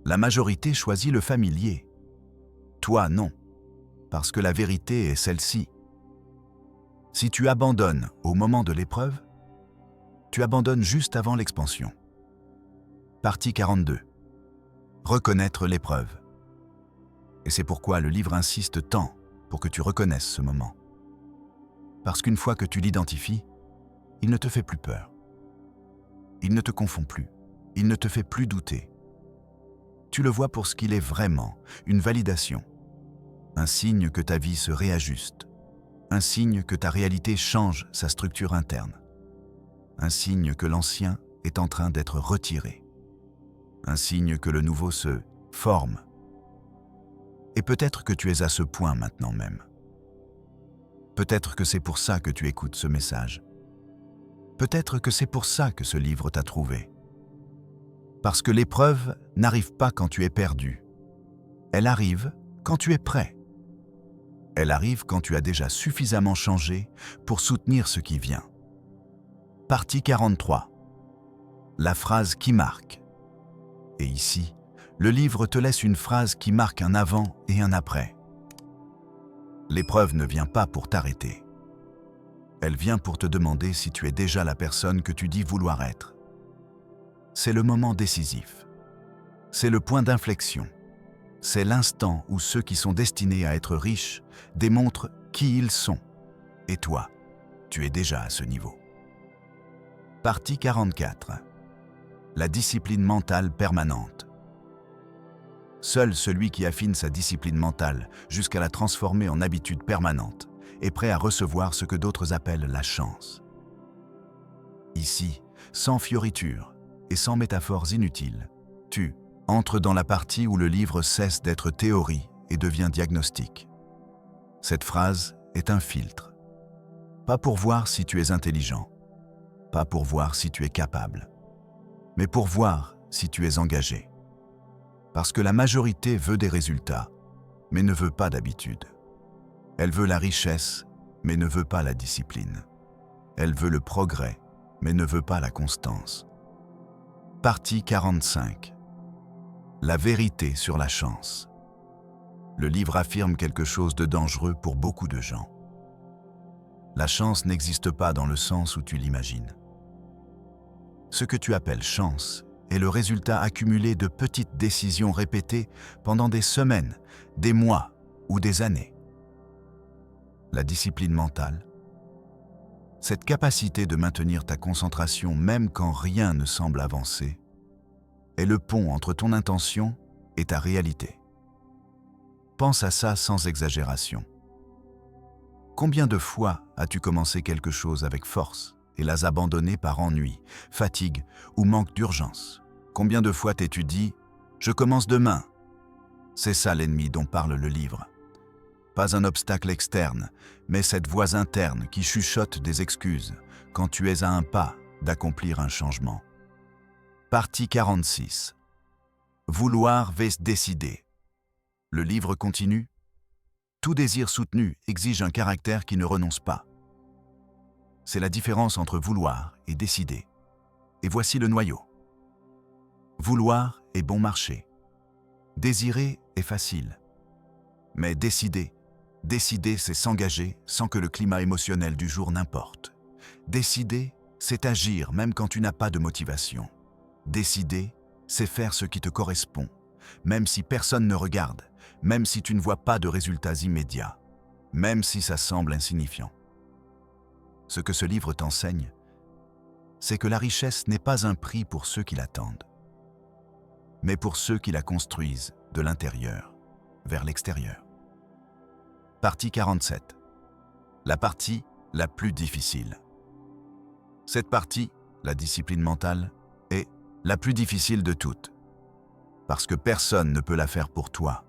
[SPEAKER 1] La majorité choisit le familier. Toi, non, parce que la vérité est celle-ci. Si tu abandonnes au moment de l'épreuve, tu abandonnes juste avant l'expansion. Partie 42. Reconnaître l'épreuve. Et c'est pourquoi le livre insiste tant pour que tu reconnaisses ce moment. Parce qu'une fois que tu l'identifies, il ne te fait plus peur. Il ne te confond plus. Il ne te fait plus douter. Tu le vois pour ce qu'il est vraiment, une validation. Un signe que ta vie se réajuste. Un signe que ta réalité change sa structure interne. Un signe que l'ancien est en train d'être retiré. Un signe que le nouveau se forme. Et peut-être que tu es à ce point maintenant même. Peut-être que c'est pour ça que tu écoutes ce message. Peut-être que c'est pour ça que ce livre t'a trouvé. Parce que l'épreuve n'arrive pas quand tu es perdu. Elle arrive quand tu es prêt. Elle arrive quand tu as déjà suffisamment changé pour soutenir ce qui vient. Partie 43. La phrase qui marque. Et ici, le livre te laisse une phrase qui marque un avant et un après. L'épreuve ne vient pas pour t'arrêter. Elle vient pour te demander si tu es déjà la personne que tu dis vouloir être. C'est le moment décisif. C'est le point d'inflexion. C'est l'instant où ceux qui sont destinés à être riches démontrent qui ils sont. Et toi, tu es déjà à ce niveau. Partie 44. La discipline mentale permanente. Seul celui qui affine sa discipline mentale jusqu'à la transformer en habitude permanente est prêt à recevoir ce que d'autres appellent la chance. Ici, sans fioritures et sans métaphores inutiles, tu entres dans la partie où le livre cesse d'être théorie et devient diagnostic. Cette phrase est un filtre. Pas pour voir si tu es intelligent, pas pour voir si tu es capable, mais pour voir si tu es engagé. Parce que la majorité veut des résultats, mais ne veut pas d'habitude. Elle veut la richesse, mais ne veut pas la discipline. Elle veut le progrès, mais ne veut pas la constance. Partie 45. La vérité sur la chance. Le livre affirme quelque chose de dangereux pour beaucoup de gens. La chance n'existe pas dans le sens où tu l'imagines. Ce que tu appelles chance est le résultat accumulé de petites décisions répétées pendant des semaines, des mois ou des années. La discipline mentale, cette capacité de maintenir ta concentration même quand rien ne semble avancer, est le pont entre ton intention et ta réalité. Pense à ça sans exagération. Combien de fois as-tu commencé quelque chose avec force et l'as abandonné par ennui, fatigue ou manque d'urgence? Combien de fois t'es-tu dit « Je commence demain ». C'est ça l'ennemi dont parle le livre. Pas un obstacle externe, mais cette voix interne qui chuchote des excuses quand tu es à un pas d'accomplir un changement. Partie 46. Vouloir vs décider. Le livre continue. Tout désir soutenu exige un caractère qui ne renonce pas. C'est la différence entre vouloir et décider. Et voici le noyau. Vouloir est bon marché. Désirer est facile. Mais décider, c'est s'engager sans que le climat émotionnel du jour n'importe. Décider, c'est agir même quand tu n'as pas de motivation. Décider, c'est faire ce qui te correspond, même si personne ne regarde, même si tu ne vois pas de résultats immédiats, même si ça semble insignifiant. Ce que ce livre t'enseigne, c'est que la richesse n'est pas un prix pour ceux qui l'attendent, mais pour ceux qui la construisent de l'intérieur vers l'extérieur. Partie 47. La partie la plus difficile. Cette partie, la discipline mentale, est la plus difficile de toutes. Parce que personne ne peut la faire pour toi.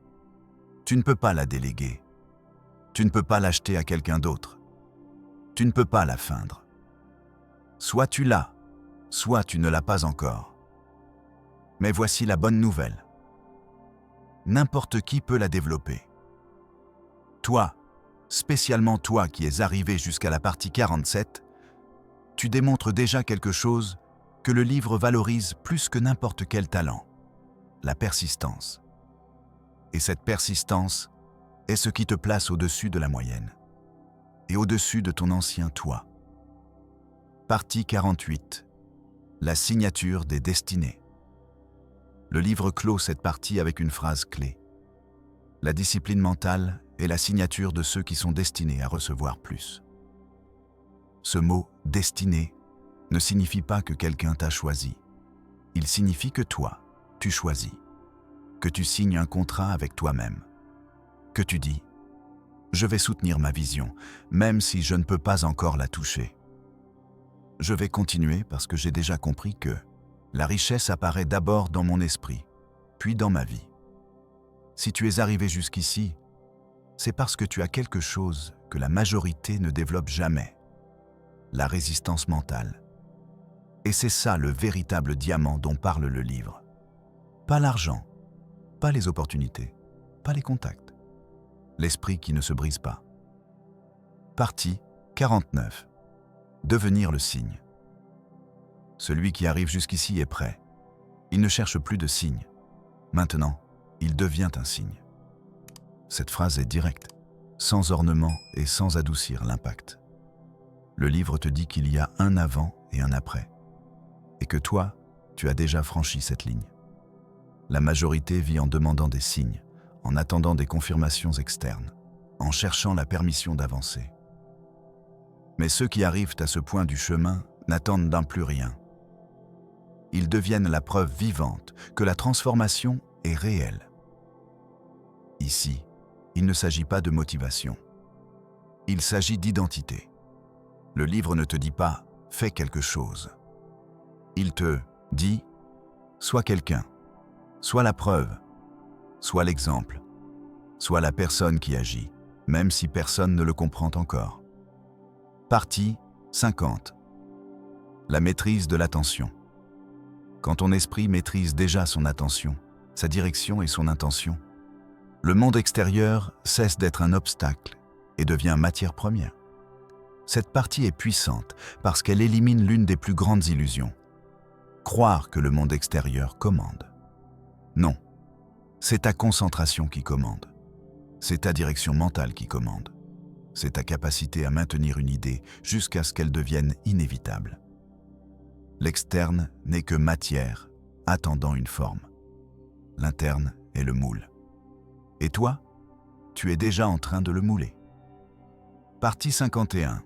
[SPEAKER 1] Tu ne peux pas la déléguer. Tu ne peux pas l'acheter à quelqu'un d'autre. Tu ne peux pas la feindre. Soit tu l'as, soit tu ne l'as pas encore. Mais voici la bonne nouvelle. N'importe qui peut la développer. Toi, spécialement toi qui es arrivé jusqu'à la partie 47, tu démontres déjà quelque chose que le livre valorise plus que n'importe quel talent, la persistance. Et cette persistance est ce qui te place au-dessus de la moyenne et au-dessus de ton ancien toi. Partie 48. La signature des destinées. Le livre clôt cette partie avec une phrase clé. La discipline mentale est la signature de ceux qui sont destinés à recevoir plus. Ce mot « destiné » ne signifie pas que quelqu'un t'a choisi. Il signifie que toi, tu choisis. Que tu signes un contrat avec toi-même. Que tu dis « Je vais soutenir ma vision, même si je ne peux pas encore la toucher. Je vais continuer parce que j'ai déjà compris que la richesse apparaît d'abord dans mon esprit, puis dans ma vie. Si tu es arrivé jusqu'ici, c'est parce que tu as quelque chose que la majorité ne développe jamais, la résistance mentale. Et c'est ça le véritable diamant dont parle le livre. Pas l'argent, pas les opportunités, pas les contacts. L'esprit qui ne se brise pas. Partie 49. Devenir le signe. Celui qui arrive jusqu'ici est prêt. Il ne cherche plus de signes. Maintenant, il devient un signe. Cette phrase est directe, sans ornement et sans adoucir l'impact. Le livre te dit qu'il y a un avant et un après, et que toi, tu as déjà franchi cette ligne. La majorité vit en demandant des signes, en attendant des confirmations externes, en cherchant la permission d'avancer. Mais ceux qui arrivent à ce point du chemin n'attendent d'un plus rien. Ils deviennent la preuve vivante que la transformation est réelle. Ici, il ne s'agit pas de motivation. Il s'agit d'identité. Le livre ne te dit pas « fais quelque chose ». Il te dit « sois quelqu'un ». Sois la preuve, sois l'exemple, sois la personne qui agit, même si personne ne le comprend encore. Partie 50. La maîtrise de l'attention. Quand ton esprit maîtrise déjà son attention, sa direction et son intention, le monde extérieur cesse d'être un obstacle et devient matière première. Cette partie est puissante parce qu'elle élimine l'une des plus grandes illusions. Croire que le monde extérieur commande. Non, c'est ta concentration qui commande. C'est ta direction mentale qui commande. C'est ta capacité à maintenir une idée jusqu'à ce qu'elle devienne inévitable. L'externe n'est que matière, attendant une forme. L'interne est le moule. Et toi, tu es déjà en train de le mouler. Partie 51.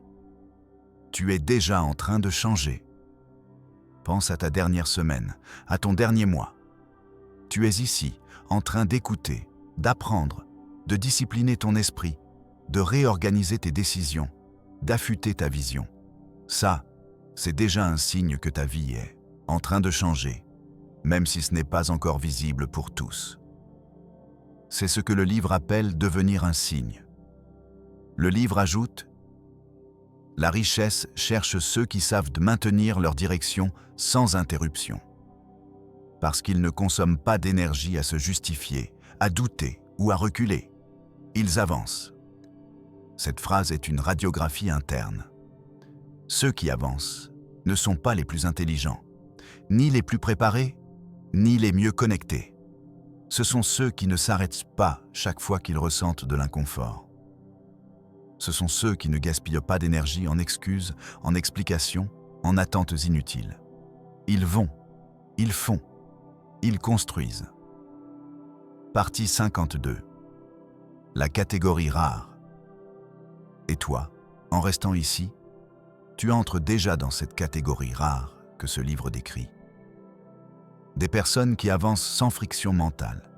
[SPEAKER 1] Tu es déjà en train de changer. Pense à ta dernière semaine, à ton dernier mois. Tu es ici, en train d'écouter, d'apprendre, de discipliner ton esprit, de réorganiser tes décisions, d'affûter ta vision. Ça, c'est déjà un signe que ta vie est en train de changer, même si ce n'est pas encore visible pour tous. C'est ce que le livre appelle devenir un signe. Le livre ajoute « La richesse cherche ceux qui savent maintenir leur direction sans interruption. » Parce qu'ils ne consomment pas d'énergie à se justifier, à douter ou à reculer. Ils avancent. Cette phrase est une radiographie interne. Ceux qui avancent ne sont pas les plus intelligents, ni les plus préparés, ni les mieux connectés. Ce sont ceux qui ne s'arrêtent pas chaque fois qu'ils ressentent de l'inconfort. Ce sont ceux qui ne gaspillent pas d'énergie en excuses, en explications, en attentes inutiles. Ils vont, ils font. Ils construisent. Partie 52. La catégorie rare. Et toi, en restant ici, tu entres déjà dans cette catégorie rare que ce livre décrit. Des personnes qui avancent sans friction mentale,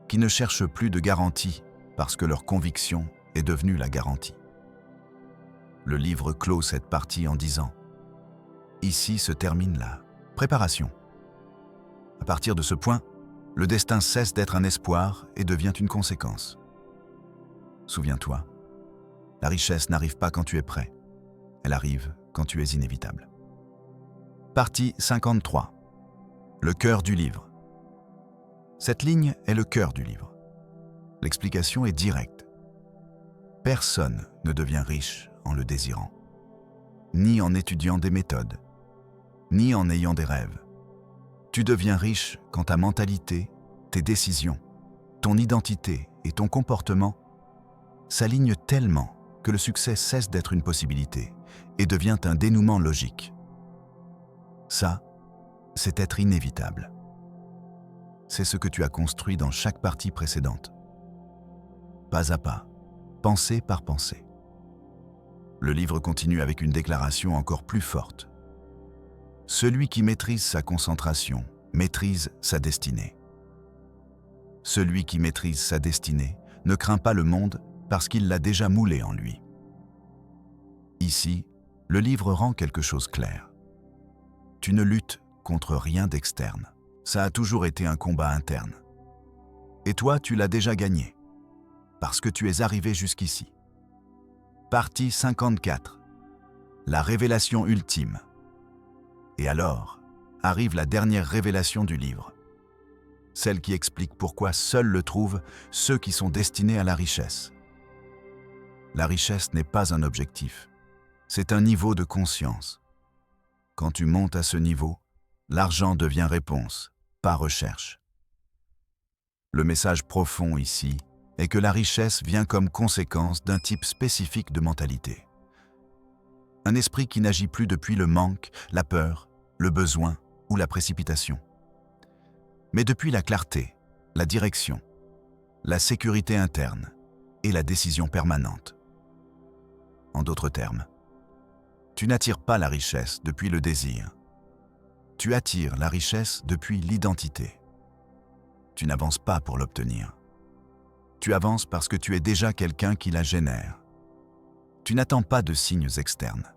[SPEAKER 1] qui ne cherchent plus de garantie parce que leur conviction est devenue la garantie. Le livre clôt cette partie en disant « Ici se termine la préparation ». À partir de ce point, le destin cesse d'être un espoir et devient une conséquence. Souviens-toi, la richesse n'arrive pas quand tu es prêt, elle arrive quand tu es inévitable. Partie 53. Le cœur du livre. Cette ligne est le cœur du livre. L'explication est directe. Personne ne devient riche en le désirant, ni en étudiant des méthodes, ni en ayant des rêves. Tu deviens riche quand ta mentalité, tes décisions, ton identité et ton comportement s'alignent tellement que le succès cesse d'être une possibilité et devient un dénouement logique. Ça, c'est être inévitable. C'est ce que tu as construit dans chaque partie précédente. Pas à pas, pensée par pensée. Le livre continue avec une déclaration encore plus forte. Celui qui maîtrise sa concentration maîtrise sa destinée. Celui qui maîtrise sa destinée ne craint pas le monde parce qu'il l'a déjà moulé en lui. Ici, le livre rend quelque chose clair. Tu ne luttes contre rien d'externe. Ça a toujours été un combat interne. Et toi, tu l'as déjà gagné, parce que tu es arrivé jusqu'ici. Partie 54. La révélation ultime. Et alors, arrive la dernière révélation du livre. Celle qui explique pourquoi seuls le trouvent ceux qui sont destinés à la richesse. La richesse n'est pas un objectif, c'est un niveau de conscience. Quand tu montes à ce niveau, l'argent devient réponse, pas recherche. Le message profond ici est que la richesse vient comme conséquence d'un type spécifique de mentalité. Un esprit qui n'agit plus depuis le manque, la peur, le besoin ou la précipitation. Mais depuis la clarté, la direction, la sécurité interne et la décision permanente. En d'autres termes, tu n'attires pas la richesse depuis le désir. Tu attires la richesse depuis l'identité. Tu n'avances pas pour l'obtenir. Tu avances parce que tu es déjà quelqu'un qui la génère. Tu n'attends pas de signes externes.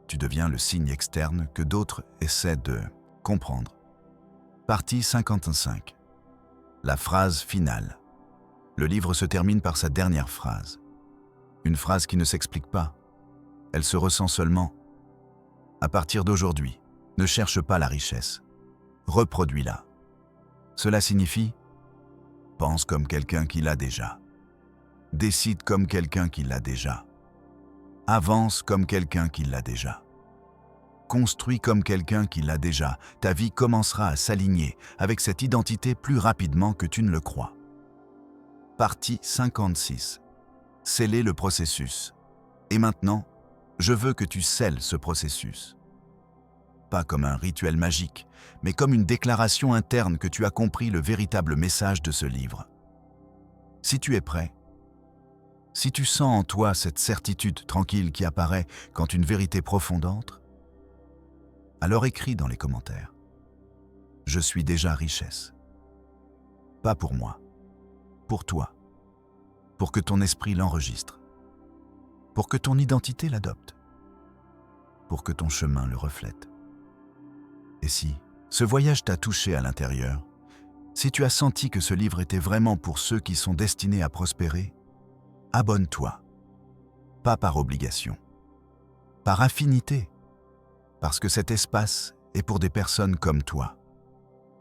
[SPEAKER 1] Tu deviens le signe externe que d'autres essaient de comprendre. Partie 55. La phrase finale. Le livre se termine par sa dernière phrase. Une phrase qui ne s'explique pas. Elle se ressent seulement. À partir d'aujourd'hui, ne cherche pas la richesse. Reproduis-la. Cela signifie « pense comme quelqu'un qui l'a déjà ». Décide comme quelqu'un qui l'a déjà. Avance comme quelqu'un qui l'a déjà. Construis comme quelqu'un qui l'a déjà. Ta vie commencera à s'aligner avec cette identité plus rapidement que tu ne le crois. Partie 56. Sceller le processus. Et maintenant, je veux que tu scelles ce processus. Pas comme un rituel magique, mais comme une déclaration interne que tu as compris le véritable message de ce livre. Si tu es prêt, si tu sens en toi cette certitude tranquille qui apparaît quand une vérité profonde entre, alors écris dans les commentaires « Je suis déjà richesse ». Pas pour moi, pour toi, pour que ton esprit l'enregistre, pour que ton identité l'adopte, pour que ton chemin le reflète. Et si ce voyage t'a touché à l'intérieur, si tu as senti que ce livre était vraiment pour ceux qui sont destinés à prospérer, abonne-toi. Pas par obligation, par affinité, parce que cet espace est pour des personnes comme toi,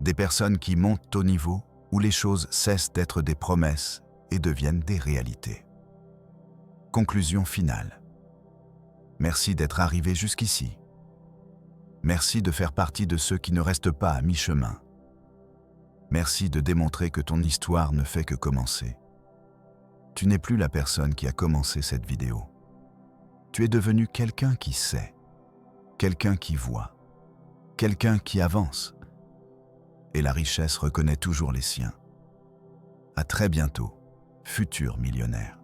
[SPEAKER 1] des personnes qui montent au niveau où les choses cessent d'être des promesses et deviennent des réalités. Conclusion finale. Merci d'être arrivé jusqu'ici. Merci de faire partie de ceux qui ne restent pas à mi-chemin. Merci de démontrer que ton histoire ne fait que commencer. Tu n'es plus la personne qui a commencé cette vidéo. Tu es devenu quelqu'un qui sait, quelqu'un qui voit, quelqu'un qui avance. Et la richesse reconnaît toujours les siens. À très bientôt, futur millionnaire.